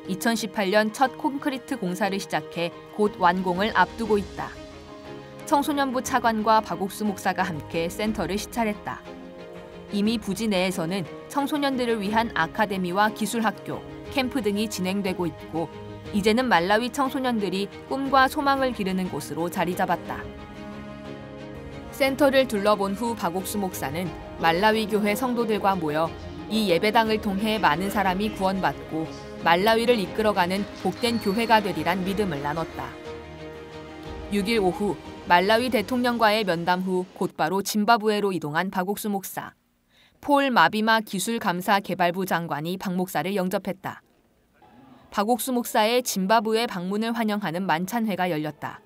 2018년 첫 콘크리트 공사를 시작해 곧 완공을 앞두고 있다. 청소년부 차관과 박옥수 목사가 함께 센터를 시찰했다. 이미 부지 내에서는 청소년들을 위한 아카데미와 기술학교, 캠프 등이 진행되고 있고 이제는 말라위 청소년들이 꿈과 소망을 기르는 곳으로 자리 잡았다. 센터를 둘러본 후 박옥수 목사는 말라위 교회 성도들과 모여 이 예배당을 통해 많은 사람이 구원받고 말라위를 이끌어가는 복된 교회가 되리란 믿음을 나눴다. 6일 오후 말라위 대통령과의 면담 후 곧바로 짐바브웨로 이동한 박옥수 목사. 폴 마비마 기술감사개발부 장관이 박 목사를 영접했다. 박옥수 목사의 짐바브웨 방문을 환영하는 만찬회가 열렸다.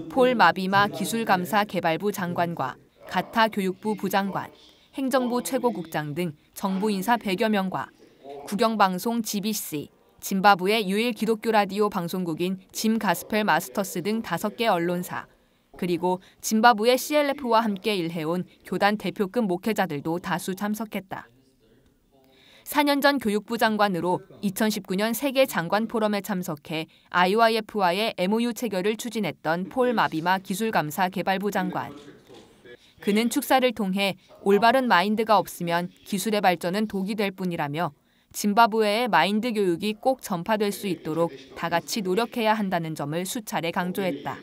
폴 마비마 기술감사개발부 장관과 가타 교육부 부장관, 행정부 최고국장 등 정부 인사 100여 명과 국영방송 GBC, 짐바브웨 유일 기독교 라디오 방송국인 짐 가스펠 마스터스 등 5개 언론사, 그리고 짐바브웨 CLF와 함께 일해온 교단 대표급 목회자들도 다수 참석했다. 4년 전 교육부 장관으로 2019년 세계 장관 포럼에 참석해 IYF와의 MOU 체결을 추진했던 폴 마비마 기술감사 개발부 장관. 그는 축사를 통해 올바른 마인드가 없으면 기술의 발전은 독이 될 뿐이라며 짐바브웨의 마인드 교육이 꼭 전파될 수 있도록 다 같이 노력해야 한다는 점을 수차례 강조했다.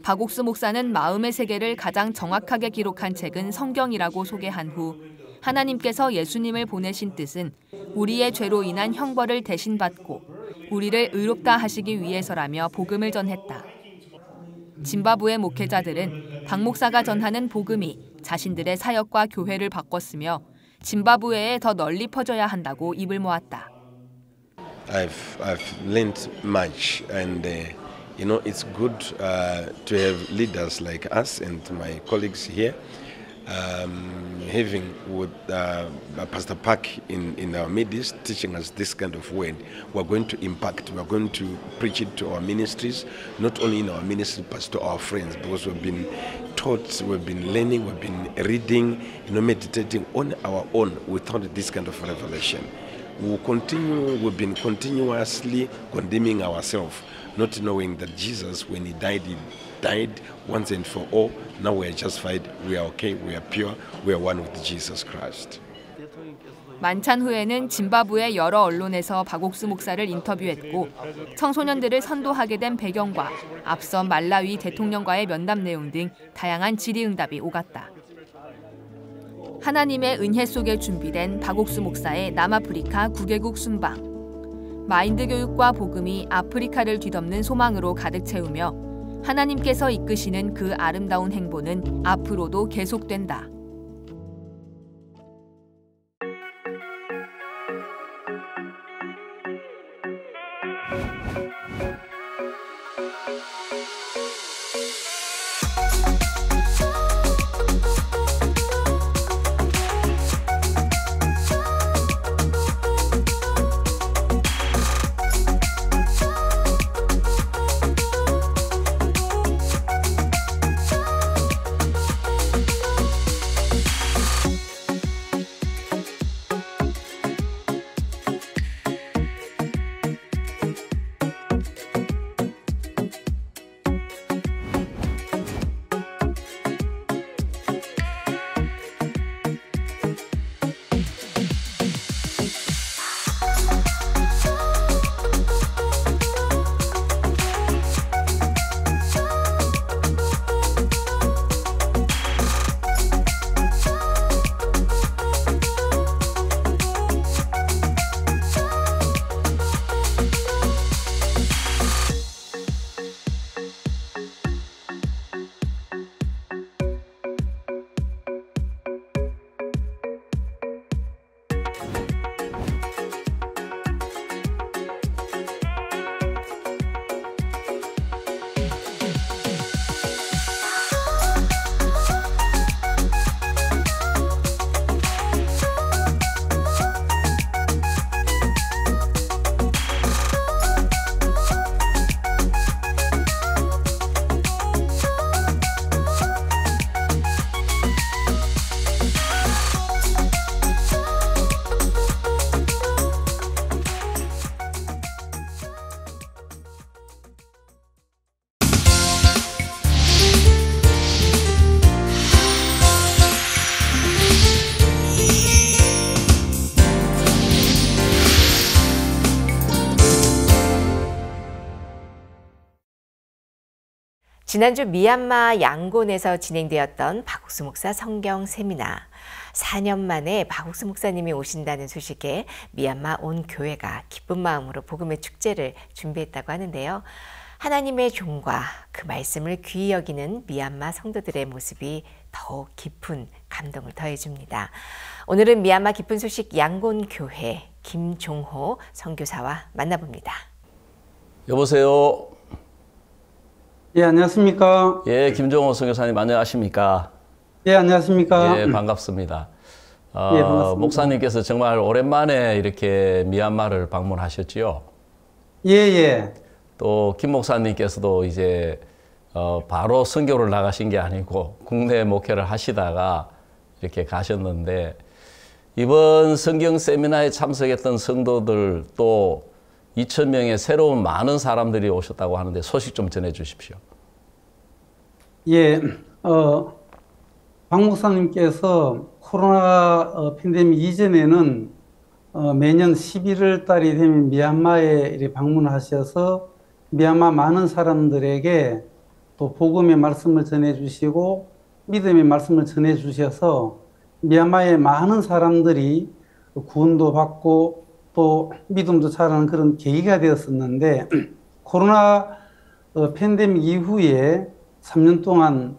박옥수 목사는 마음의 세계를 가장 정확하게 기록한 책은 성경이라고 소개한 후 하나님께서 예수님을 보내신 뜻은 우리의 죄로 인한 형벌을 대신 받고 우리를 의롭다 하시기 위해서라며 복음을 전했다. 짐바브웨 목회자들은 박 목사가 전하는 복음이 자신들의 사역과 교회를 바꿨으며 짐바브웨에 더 널리 퍼져야 한다고 입을 모았다. I've learned much and you know it's good to have leaders like us and my colleagues here. Having with Pastor Park in our midst, teaching us this kind of word, we're going to impact, we're going to preach it to our ministries, not only in our ministry, but to our friends, because we've been taught, we've been learning, we've been reading, you know, meditating on our own without this kind of revelation. We'll continue, we've been continuously condemning ourselves, not knowing that Jesus, when he died once and for all. Now we are justified, we are okay, we are pure, we are one with Jesus Christ. 만찬 후에는 짐바브웨 여러 언론에서 박옥수 목사를 인터뷰했고 청소년들을 선도하게 된 배경과 앞선 말라위 대통령과의 면담 내용 등 다양한 질의응답이 오갔다. 하나님의 은혜 속에 준비된 박옥수 목사의 남아프리카 9개국 순방. 마인드 교육과 복음이 아프리카를 뒤덮는 소망으로 가득 채우며 하나님께서 이끄시는 그 아름다운 행보는 앞으로도 계속된다. 지난주 미얀마 양곤에서 진행되었던 박옥수 목사 성경 세미나. 4년 만에 박옥수 목사님이 오신다는 소식에 미얀마 온 교회가 기쁜 마음으로 복음의 축제를 준비했다고 하는데요. 하나님의 종과 그 말씀을 귀히 여기는 미얀마 성도들의 모습이 더욱 깊은 감동을 더해줍니다. 오늘은 미얀마 기쁜 소식 양곤 교회 김종호 선교사와 만나봅니다. 여보세요. 예, 안녕하십니까? 예, 김종호 선교사님 안녕하십니까? 예, 안녕하십니까? 예, 반갑습니다. 예, 반갑습니다. 목사님께서 정말 오랜만에 이렇게 미얀마를 방문하셨지요? 예, 예. 또 김 목사님께서도 이제 바로 선교를 나가신 게 아니고 국내 목회를 하시다가 이렇게 가셨는데 이번 성경 세미나에 참석했던 성도들 또 2,000명의 새로운 많은 사람들이 오셨다고 하는데 소식 좀 전해 주십시오. 예, 박 목사님께서 코로나 팬데믹 이전에는 매년 11월 달이 되면 미얀마에 이렇게 방문하셔서 미얀마 많은 사람들에게 또 복음의 말씀을 전해 주시고 믿음의 말씀을 전해 주셔서 미얀마의 많은 사람들이 구원도 받고 또 믿음도 자라는 그런 계기가 되었었는데 코로나 팬데믹 이후에 3년 동안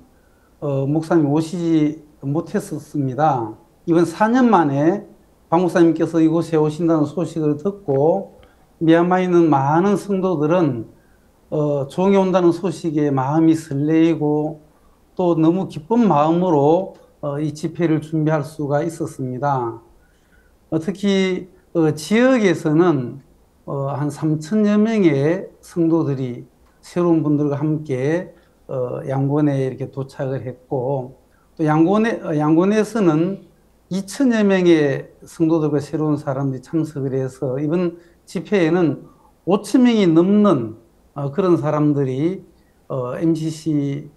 목사님 오시지 못했었습니다. 이번 4년 만에 박 목사님께서 이곳에 오신다는 소식을 듣고 미얀마에 있는 많은 성도들은 종이 온다는 소식에 마음이 설레이고 또 너무 기쁜 마음으로 이 집회를 준비할 수가 있었습니다. 특히 지역에서는 한 3,000여 명의 성도들이 새로운 분들과 함께 양곤에 이렇게 도착을 했고 또 양곤에서는 2,000여 명의 성도들과 새로운 사람들이 참석을 해서 이번 집회에는 5,000명이 넘는 그런 사람들이 MCC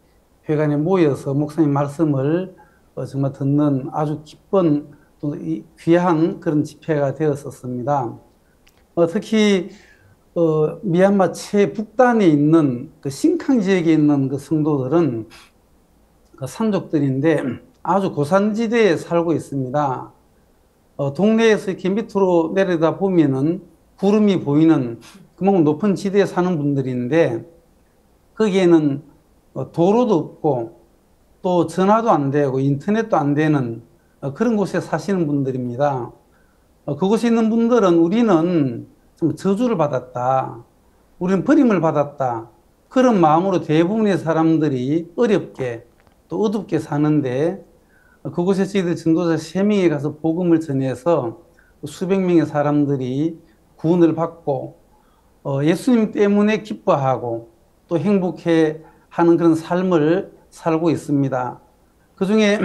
회관에 모여서 목사님 말씀을 정말 듣는 아주 기쁜 또 귀한 그런 집회가 되었었습니다. 특히 미얀마 최북단에 있는 그 신캉 지역에 있는 그 성도들은 그 산족들인데 아주 고산지대에 살고 있습니다. 동네에서 이렇게 밑으로 내려다 보면은 구름이 보이는 그만큼 높은 지대에 사는 분들인데 거기에는 도로도 없고 또 전화도 안 되고 인터넷도 안 되는 그런 곳에 사시는 분들입니다. 그곳에 있는 분들은 우리는 좀 저주를 받았다. 우리는 버림을 받았다. 그런 마음으로 대부분의 사람들이 어렵게 또 어둡게 사는데 그곳에 저희들 전도자 3명이 가서 복음을 전해서 수백 명의 사람들이 구원을 받고 예수님 때문에 기뻐하고 또 행복해하는 그런 삶을 살고 있습니다. 그 중에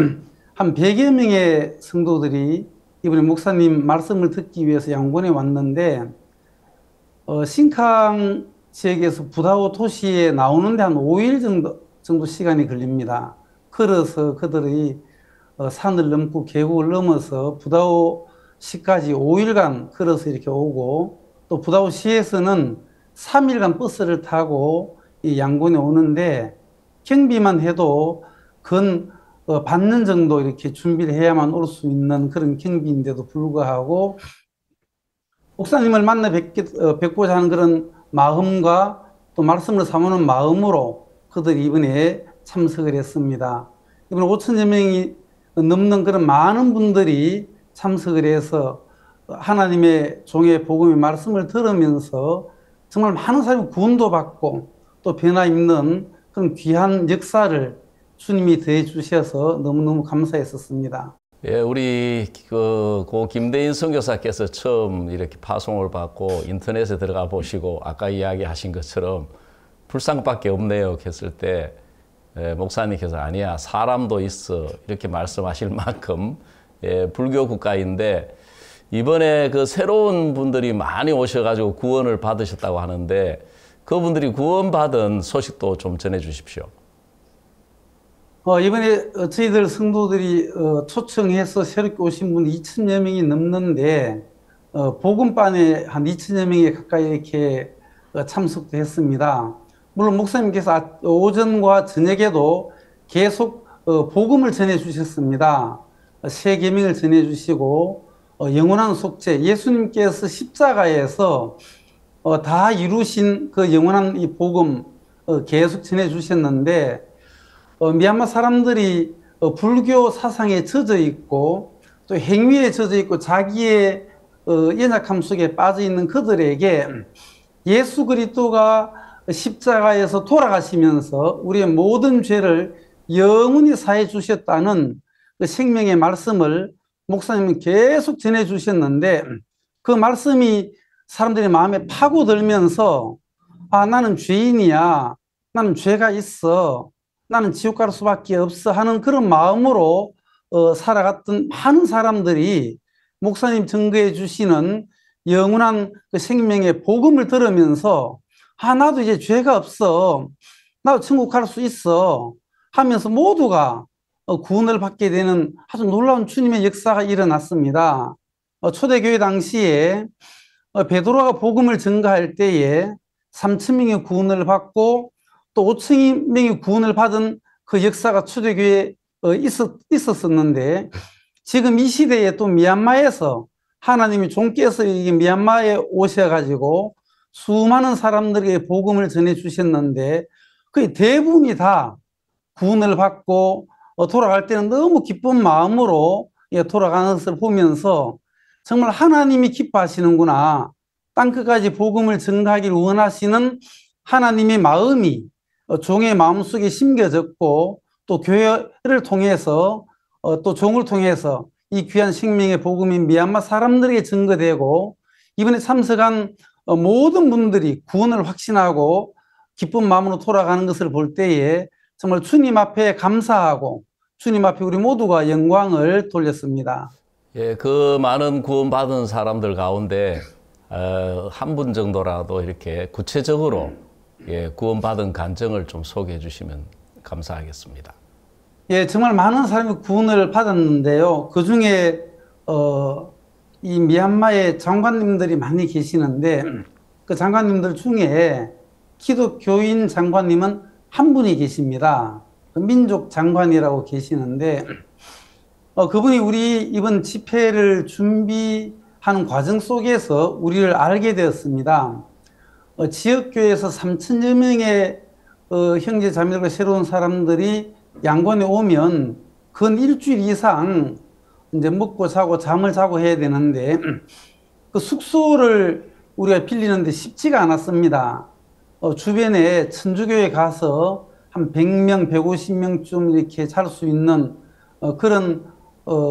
한 100여 명의 성도들이 이번에 목사님 말씀을 듣기 위해서 양곤에 왔는데 신캉 지역에서 부다오 도시에 나오는데 한 5일 정도 시간이 걸립니다. 걸어서 그들이 산을 넘고 계곡을 넘어서 부다오시까지 5일간 걸어서 이렇게 오고 또 부다오시에서는 3일간 버스를 타고 이 양곤에 오는데 경비만 해도 근 반년 정도 이렇게 준비를 해야만 올 수 있는 그런 경비인데도 불구하고 목사님을 만나 뵙고자 하는 그런 마음과 또 말씀을 사모하는 마음으로 그들이 이번에 참석을 했습니다. 이번에 5천여 명이 넘는 그런 많은 분들이 참석을 해서 하나님의 종의 복음의 말씀을 들으면서 정말 많은 사람이 구원도 받고 또 변화 있는 그런 귀한 역사를 주님이 더해 주셔서 너무너무 감사했었습니다. 예, 우리 고 김대인 선교사께서 처음 이렇게 파송을 받고 인터넷에 들어가 보시고 아까 이야기하신 것처럼 불상밖에 없네요 했을 때 목사님께서 아니야 사람도 있어 이렇게 말씀하실 만큼 불교 국가인데 이번에 그 새로운 분들이 많이 오셔가지고 구원을 받으셨다고 하는데 그분들이 구원받은 소식도 좀 전해 주십시오. 이번에 저희들 성도들이 초청해서 새롭게 오신 분 2천여 명이 넘는데 복음반에 한 2천여 명이 가까이 이렇게 참석도 했습니다. 물론 목사님께서 오전과 저녁에도 계속 복음을 전해 주셨습니다. 새 계명을 전해 주시고 영원한 속죄, 예수님께서 십자가에서 다 이루신 그 영원한 이 복음 계속 전해 주셨는데 미얀마 사람들이 불교 사상에 젖어 있고 또 행위에 젖어 있고 자기의 연약함 속에 빠져 있는 그들에게 예수 그리스도가 십자가에서 돌아가시면서 우리의 모든 죄를 영원히 사해 주셨다는 그 생명의 말씀을 목사님은 계속 전해 주셨는데 그 말씀이 사람들의 마음에 파고들면서 나는 죄인이야, 나는 죄가 있어, 나는 지옥 갈 수밖에 없어 하는 그런 마음으로 살아갔던 많은 사람들이 목사님 증거해 주시는 영원한 그 생명의 복음을 들으면서 나도 이제 죄가 없어, 나도 천국 갈 수 있어 하면서 모두가 구원을 받게 되는 아주 놀라운 주님의 역사가 일어났습니다. 초대교회 당시에 베드로가 복음을 증거할 때에 3,000명의 구원을 받고 또 5,000명이 구원을 받은 그 역사가 초대교회에 있었었는데 지금 이 시대에 또 미얀마에서 하나님이 종께서 이 미얀마에 오셔가지고 수많은 사람들에게 복음을 전해 주셨는데 거의 대부분이 다 구원을 받고 돌아갈 때는 너무 기쁜 마음으로 돌아가는 것을 보면서 정말 하나님이 기뻐하시는구나, 땅끝까지 복음을 전가하기를 원하시는 하나님의 마음이 종의 마음속에 심겨졌고 또 교회를 통해서 또 종을 통해서 이 귀한 생명의 복음이 미얀마 사람들에게 증거되고 이번에 참석한 모든 분들이 구원을 확신하고 기쁜 마음으로 돌아가는 것을 볼 때에 정말 주님 앞에 감사하고 주님 앞에 우리 모두가 영광을 돌렸습니다. 예, 그 많은 구원받은 사람들 가운데 한 분 정도라도 이렇게 구체적으로 구원받은 간증을 좀 소개해 주시면 감사하겠습니다. 예, 정말 많은 사람이 구원을 받았는데요. 그 중에 이 미얀마의 장관님들이 많이 계시는데 그 장관님들 중에 기독교인 장관님은 한 분이 계십니다. 민족 장관이라고 계시는데 그분이 우리 이번 집회를 준비하는 과정 속에서 우리를 알게 되었습니다. 지역교회에서 3,000여 명의 형제 자매들과 새로운 사람들이 양곤에 오면 근 일주일 이상 이제 먹고 자고 잠을 자고 해야 되는데 그 숙소를 우리가 빌리는데 쉽지가 않았습니다. 주변에 천주교에 가서 한 100명, 150명쯤 이렇게 잘 수 있는 그런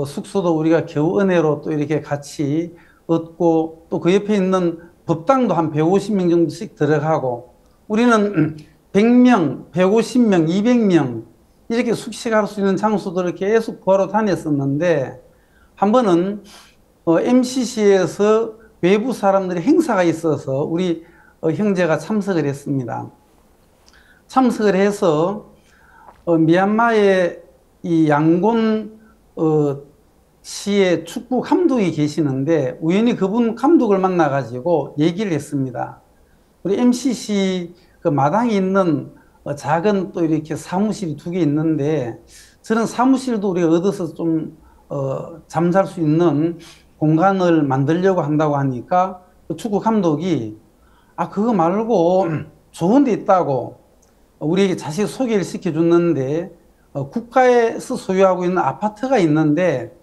숙소도 우리가 겨우 은혜로 또 이렇게 같이 얻고 또 그 옆에 있는 법당도 한 150명 정도씩 들어가고 우리는 100명, 150명, 200명 이렇게 숙식할 수 있는 장소들을 계속 구하러 다녔었는데 한 번은 MCC에서 외부 사람들이 행사가 있어서 우리 형제가 참석을 했습니다. 참석을 해서 미얀마의 이 양곤 시의 축구 감독이 계시는데 우연히 그분 감독을 만나가지고 얘기를 했습니다. 우리 MCC 그 마당에 있는 작은 또 이렇게 사무실이 2개 있는데 저는 사무실도 우리가 얻어서 좀 잠잘 수 있는 공간을 만들려고 한다고 하니까 그 축구 감독이 그거 말고 좋은 데 있다고 우리에게 자세히 소개를 시켜줬는데 국가에서 소유하고 있는 아파트가 있는데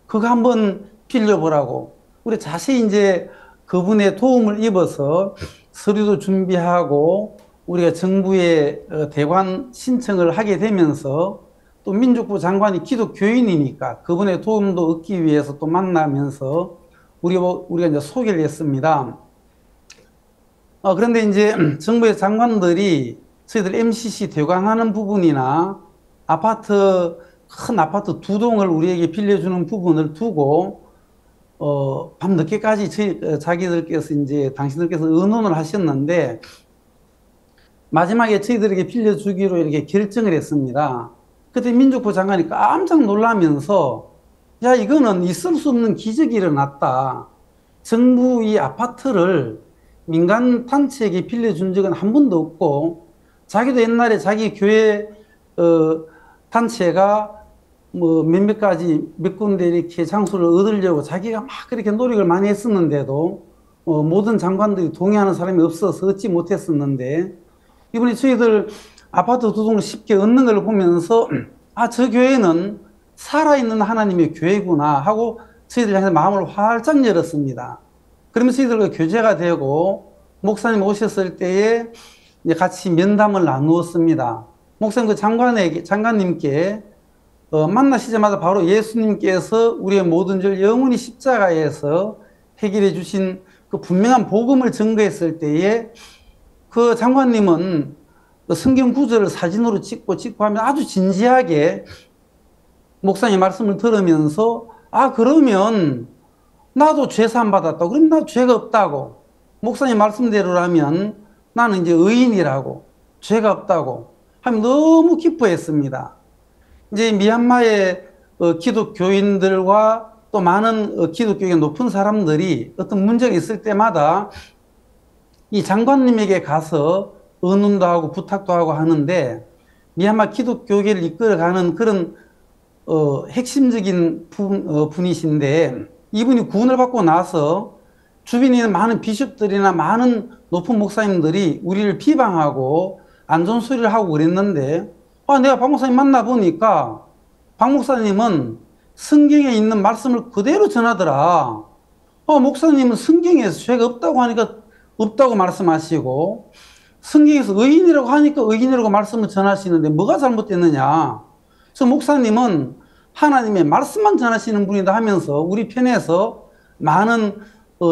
그거 한번 빌려보라고 우리 자세히 이제 그분의 도움을 입어서 서류도 준비하고 우리가 정부에 대관 신청을 하게 되면서 또 민족부 장관이 기독교인이니까 그분의 도움도 얻기 위해서 또 만나면서 우리가 이제 소개를 했습니다. 그런데 이제 정부의 장관들이 저희들 MCC 대관하는 부분이나 아파트, 큰 아파트 2동을 우리에게 빌려주는 부분을 두고 밤 늦게까지 자기들께서 이제 당신들께서 의논을 하셨는데 마지막에 저희들에게 빌려주기로 이렇게 결정을 했습니다. 그때 민족부 장관이 깜짝 놀라면서 야 이거는 있을 수 없는 기적이 일어났다. 정부 이 아파트를 민간 단체에게 빌려준 적은 한 번도 없고 자기도 옛날에 자기 교회 단체가 뭐 몇몇 가지 몇 군데 이렇게 장소를 얻으려고 자기가 막 그렇게 노력을 많이 했었는데도 모든 장관들이 동의하는 사람이 없어서 얻지 못했었는데 이번에 저희들 아파트 2동을 쉽게 얻는 걸 보면서 저 교회는 살아있는 하나님의 교회구나 하고 저희들 향해서 마음을 활짝 열었습니다. 그러면서 저희들과 교제가 되고 목사님 오셨을 때에 이제 같이 면담을 나누었습니다. 목사님 그 장관님께 만나시자마자 바로 예수님께서 우리의 모든 죄를 영원히 십자가에서 해결해 주신 그 분명한 복음을 증거했을 때에 그 장관님은 성경 구절을 사진으로 찍고 하면 아주 진지하게 목사님 말씀을 들으면서 그러면 나도 죄 사함 받았다고. 그럼 나도 죄가 없다고. 목사님 말씀대로라면 나는 이제 의인이라고 죄가 없다고 하면 너무 기뻐했습니다. 이제 미얀마의 기독교인들과 또 많은 기독교가 높은 사람들이 어떤 문제가 있을 때마다 이 장관님에게 가서 의논도 하고 부탁도 하고 하는데 미얀마 기독교계를 이끌어가는 그런 핵심적인 분이신데 이분이 구원을 받고 나서 주변에 있는 많은 비숍들이나 많은 높은 목사님들이 우리를 비방하고 안 좋은 소리를 하고 그랬는데 내가 박 목사님 만나보니까 박 목사님은 성경에 있는 말씀을 그대로 전하더라. 목사님은 성경에서 죄가 없다고 하니까 없다고 말씀하시고 성경에서 의인이라고 하니까 의인이라고 말씀을 전하시는데 뭐가 잘못됐느냐. 그래서 목사님은 하나님의 말씀만 전하시는 분이다 하면서 우리 편에서 많은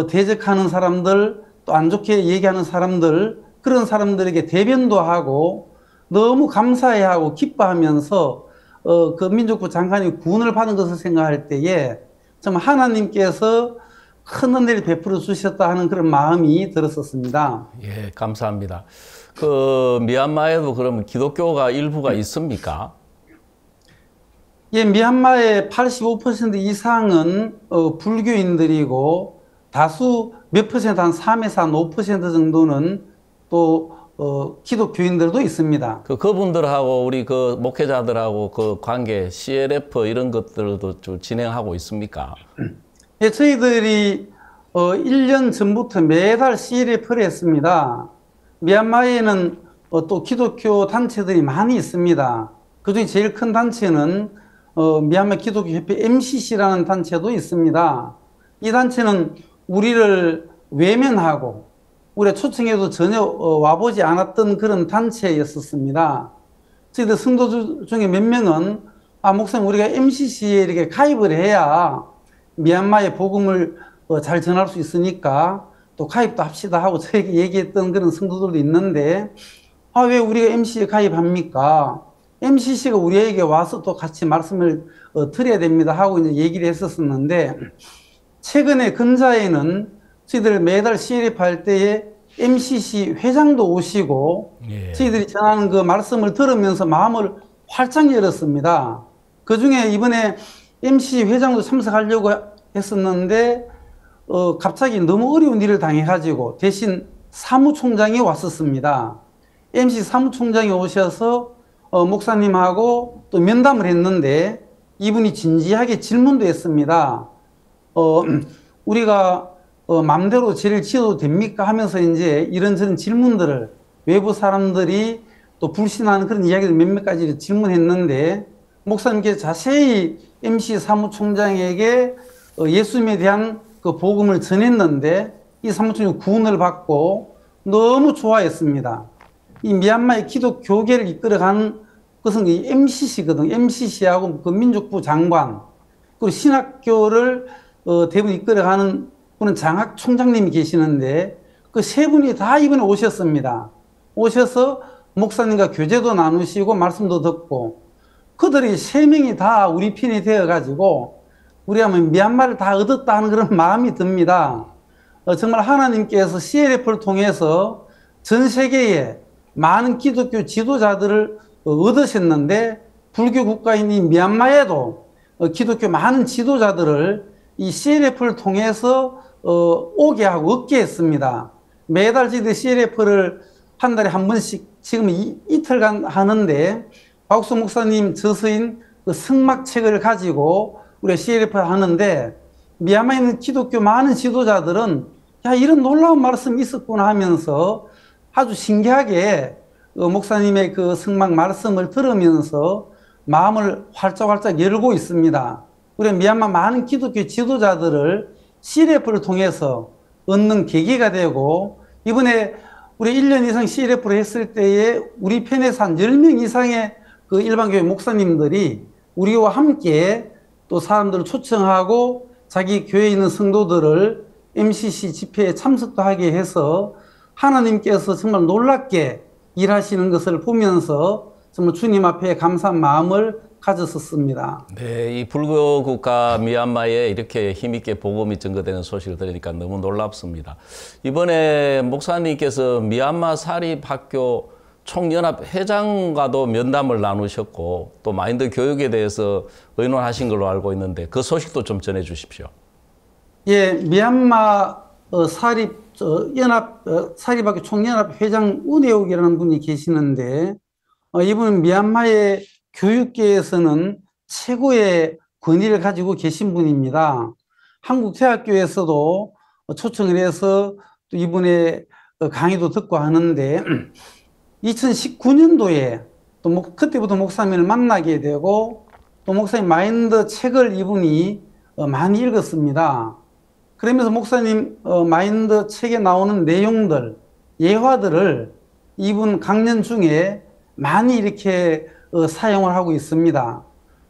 대적하는 사람들 또 안 좋게 얘기하는 사람들 그런 사람들에게 대변도 하고 너무 감사해하고 기뻐하면서 그 민족부 장관이 구원을 받은 것을 생각할 때에 정말 하나님께서 큰 은혜를 베풀어 주셨다 하는 그런 마음이 들었었습니다. 예, 감사합니다. 그 미얀마에도 그러면 기독교가 일부가 있습니까? 예, 미얀마의 85% 이상은 불교인들이고 다수 몇 퍼센트 한 3에서 한 5% 정도는 또 기독교인들도 있습니다. 그분들하고 우리 그 목회자들하고 그 관계 CLF 이런 것들도 좀 진행하고 있습니까? 예, 저희들이 1년 전부터 매달 CLF를 했습니다. 미얀마에는 또 기독교 단체들이 많이 있습니다. 그중에 제일 큰 단체는 미얀마 기독교협회 MCC라는 단체도 있습니다. 이 단체는 우리를 외면하고 우리가 초청해도 전혀 와보지 않았던 그런 단체였었습니다. 저희들 성도 중에 몇 명은 목사님 우리가 MCC에 이렇게 가입을 해야 미얀마의 복음을 잘 전할 수 있으니까 또 가입도 합시다 하고 저에게 얘기했던 그런 성도들도 있는데 왜 우리가 MCC에 가입합니까? MCC가 우리에게 와서 또 같이 말씀을 드려야 됩니다 하고 이제 얘기를 했었는데 최근에 근자에는 저희들 매달 CLF 할 때에 MCC 회장도 오시고 저희들이 전하는 그 말씀을 들으면서 마음을 활짝 열었습니다. 그 중에 이번에 MCC 회장도 참석하려고 했었는데 갑자기 너무 어려운 일을 당해가지고 대신 사무총장이 왔었습니다. MCC 사무총장이 오셔서 목사님하고 또 면담을 했는데 이분이 진지하게 질문도 했습니다. 우리가 마음대로 죄를 지어도 됩니까? 하면서 이제 이런저런 질문들을 외부 사람들이 또 불신하는 그런 이야기를 몇몇 가지 질문했는데 목사님께서 자세히 MC 사무총장에게 예수님에 대한 그 복음을 전했는데 이 사무총장이 구원을 받고 너무 좋아했습니다. 이 미얀마의 기독교계를 이끌어가는 것은 이 MCC거든요. MCC하고 그 민족부 장관 그리고 신학교를 대부분 이끌어가는 분은 장학 총장님이 계시는데 그 세 분이 다 이번에 오셨습니다. 오셔서 목사님과 교제도 나누시고 말씀도 듣고 그들이 세 명이 다 우리 편이 되어가지고 우리가 미얀마를 다 얻었다 하는 그런 마음이 듭니다. 정말 하나님께서 CLF를 통해서 전 세계에 많은 기독교 지도자들을 얻으셨는데 불교 국가인 이 미얀마에도 기독교 많은 지도자들을 이 CLF를 통해서 오게 하고 얻게 했습니다. 매달 저희들 CLF를 한 달에 한 번씩 지금 이틀간 하는데 박옥수 목사님 저서인 그 승막책을 가지고 우리가 CLF를 하는데 미얀마에 있는 기독교 많은 지도자들은 야 이런 놀라운 말씀이 있었구나 하면서 아주 신기하게 목사님의 그 승막 말씀을 들으면서 마음을 활짝활짝 열고 있습니다. 우리 미얀마 많은 기독교 지도자들을 CLF를 통해서 얻는 계기가 되고 이번에 우리 1년 이상 CLF를 했을 때에 우리 편에서 한 10명 이상의 그 일반교회 목사님들이 우리와 함께 또 사람들을 초청하고 자기 교회에 있는 성도들을 MCC 집회에 참석도 하게 해서 하나님께서 정말 놀랍게 일하시는 것을 보면서 정말 주님 앞에 감사한 마음을 가졌었습니다. 네, 이 불교 국가 미얀마에 이렇게 힘있게 복음이 증거되는 소식을 들으니까 너무 놀랍습니다. 이번에 목사님께서 미얀마 사립학교 총연합 회장과도 면담을 나누셨고 또 마인드 교육에 대해서 의논하신 걸로 알고 있는데 그 소식도 좀 전해 주십시오. 예, 미얀마 사립학교 총연합 회장 운혜옥이라는 분이 계시는데 이분은 미얀마의 교육계에서는 최고의 권위를 가지고 계신 분입니다. 한국대학교에서도 초청을 해서 또 이분의 강의도 듣고 하는데 2019년도에 또 그때부터 목사님을 만나게 되고 또 목사님 마인드 책을 이분이 많이 읽었습니다. 그러면서 목사님 마인드 책에 나오는 내용들, 예화들을 이분 강연 중에 많이 이렇게 사용을 하고 있습니다.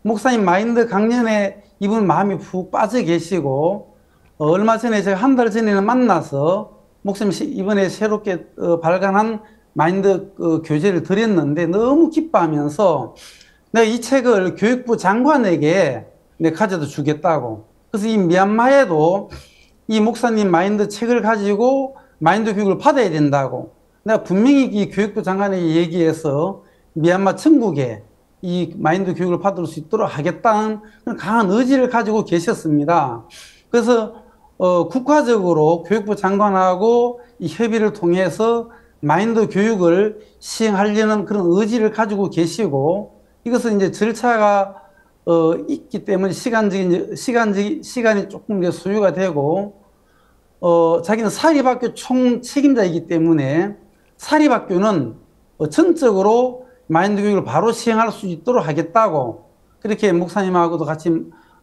목사님 마인드 강연에 이분 마음이 푹 빠져 계시고 얼마 전에 제가 한 달 전에는 만나서 목사님 이번에 새롭게 발간한 마인드 교재를 드렸는데 너무 기뻐하면서 내가 이 책을 교육부 장관에게 내가 가져다 주겠다고. 그래서 이 미얀마에도 이 목사님 마인드 책을 가지고 마인드 교육을 받아야 된다고. 내가 분명히 이 교육부 장관에게 얘기해서 미얀마 천국에 이 마인드 교육을 받을 수 있도록 하겠다는 그런 강한 의지를 가지고 계셨습니다. 그래서 국가적으로 교육부 장관하고 이 협의를 통해서 마인드 교육을 시행하려는 그런 의지를 가지고 계시고, 이것은 이제 절차가 있기 때문에 시간이 조금 이제 소요가 되고, 자기는 사립학교 총 책임자이기 때문에 사립학교는 전적으로 마인드 교육을 바로 시행할 수 있도록 하겠다고, 그렇게 목사님하고도 같이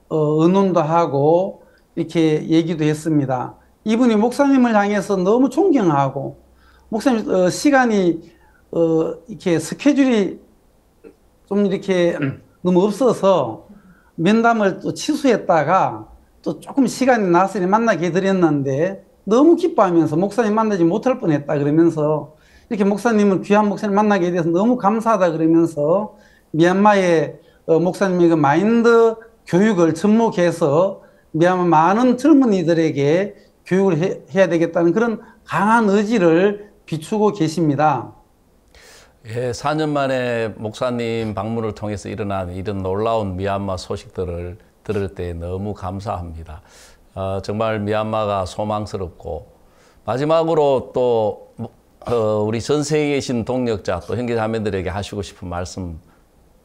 의논도 하고 이렇게 얘기도 했습니다. 이분이 목사님을 향해서 너무 존경하고, 목사님 시간이 이렇게 스케줄이 좀 이렇게 너무 없어서 면담을 또 취소했다가 또 조금 시간이 나서니 만나게 해드렸는데 너무 기뻐하면서 목사님 만나지 못할 뻔했다 그러면서, 이렇게 목사님을 귀한 목사님 만나게 돼서 너무 감사하다 그러면서 미얀마의 목사님의 그 마인드 교육을 접목해서 미얀마 많은 젊은이들에게 교육을 해야 되겠다는 그런 강한 의지를 비추고 계십니다. 예, 4년 만에 목사님 방문을 통해서 일어난 이런 놀라운 미얀마 소식들을 들을 때 너무 감사합니다. 정말 미얀마가 소망스럽고, 마지막으로 또 우리 전 세계에 계신 동력자 또 형제자매들에게 하시고 싶은 말씀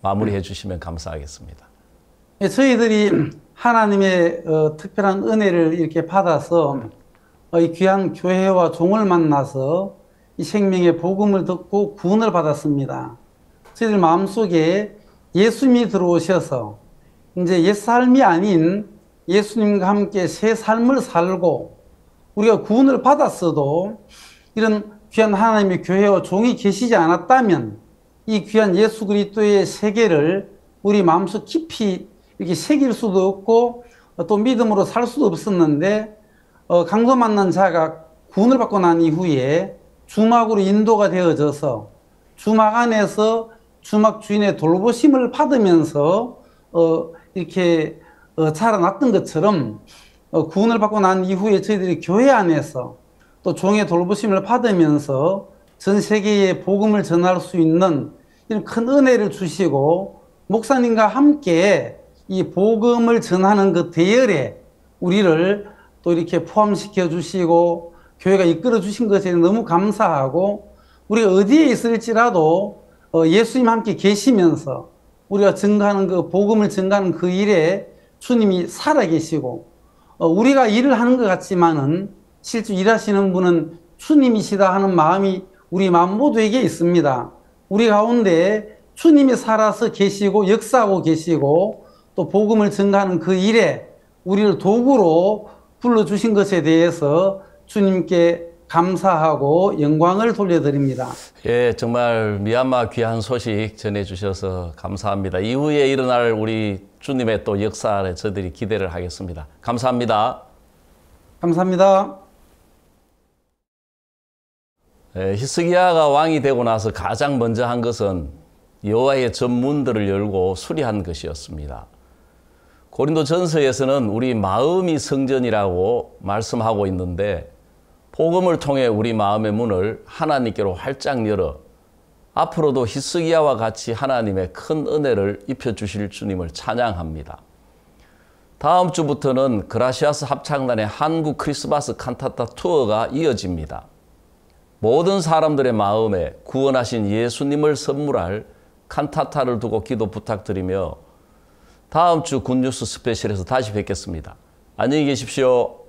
마무리해 주시면 감사하겠습니다. 예, 저희들이 하나님의 특별한 은혜를 이렇게 받아서 이 귀한 교회와 종을 만나서 이 생명의 복음을 듣고 구원을 받았습니다. 저희들 마음속에 예수님이 들어오셔서 이제 옛 삶이 아닌 예수님과 함께 새 삶을 살고, 우리가 구원을 받았어도 이런 귀한 하나님의 교회와 종이 계시지 않았다면 이 귀한 예수 그리스도의 세계를 우리 마음속 깊이 이렇게 새길 수도 없고 또 믿음으로 살 수도 없었는데, 강도 만난 자가 구원을 받고 난 이후에 주막으로 인도가 되어져서 주막 안에서 주막 주인의 돌보심을 받으면서 이렇게 자라났던 것처럼, 구원을 받고 난 이후에 저희들이 교회 안에서 또 종의 돌보심을 받으면서 전 세계에 복음을 전할 수 있는 이런 큰 은혜를 주시고, 목사님과 함께 이 복음을 전하는 그 대열에 우리를 또 이렇게 포함시켜 주시고 교회가 이끌어 주신 것에 너무 감사하고, 우리가 어디에 있을지라도 예수님 함께 계시면서 우리가 증가하는 그 복음을 증가하는 그 일에 주님이 살아 계시고, 우리가 일을 하는 것 같지만은 실제 일하시는 분은 주님이시다 하는 마음이 우리 마음 모두에게 있습니다. 우리 가운데 주님이 살아서 계시고 역사하고 계시고 또 복음을 증가하는 그 일에 우리를 도구로 불러주신 것에 대해서 주님께 감사하고 영광을 돌려드립니다. 예, 정말 미얀마 귀한 소식 전해주셔서 감사합니다. 이후에 일어날 우리 주님의 또 역사에 저희들이 기대를 하겠습니다. 감사합니다. 감사합니다. 예, 히스기야가 왕이 되고 나서 가장 먼저 한 것은 여호와의 전문들을 열고 수리한 것이었습니다. 고린도 전서에서는 우리 마음이 성전이라고 말씀하고 있는데, 복음을 통해 우리 마음의 문을 하나님께로 활짝 열어 앞으로도 히스기야와 같이 하나님의 큰 은혜를 입혀주실 주님을 찬양합니다. 다음 주부터는 그라시아스 합창단의 한국 크리스마스 칸타타 투어가 이어집니다. 모든 사람들의 마음에 구원하신 예수님을 선물할 칸타타를 두고 기도 부탁드리며 다음 주 굿뉴스 스페셜에서 다시 뵙겠습니다. 안녕히 계십시오.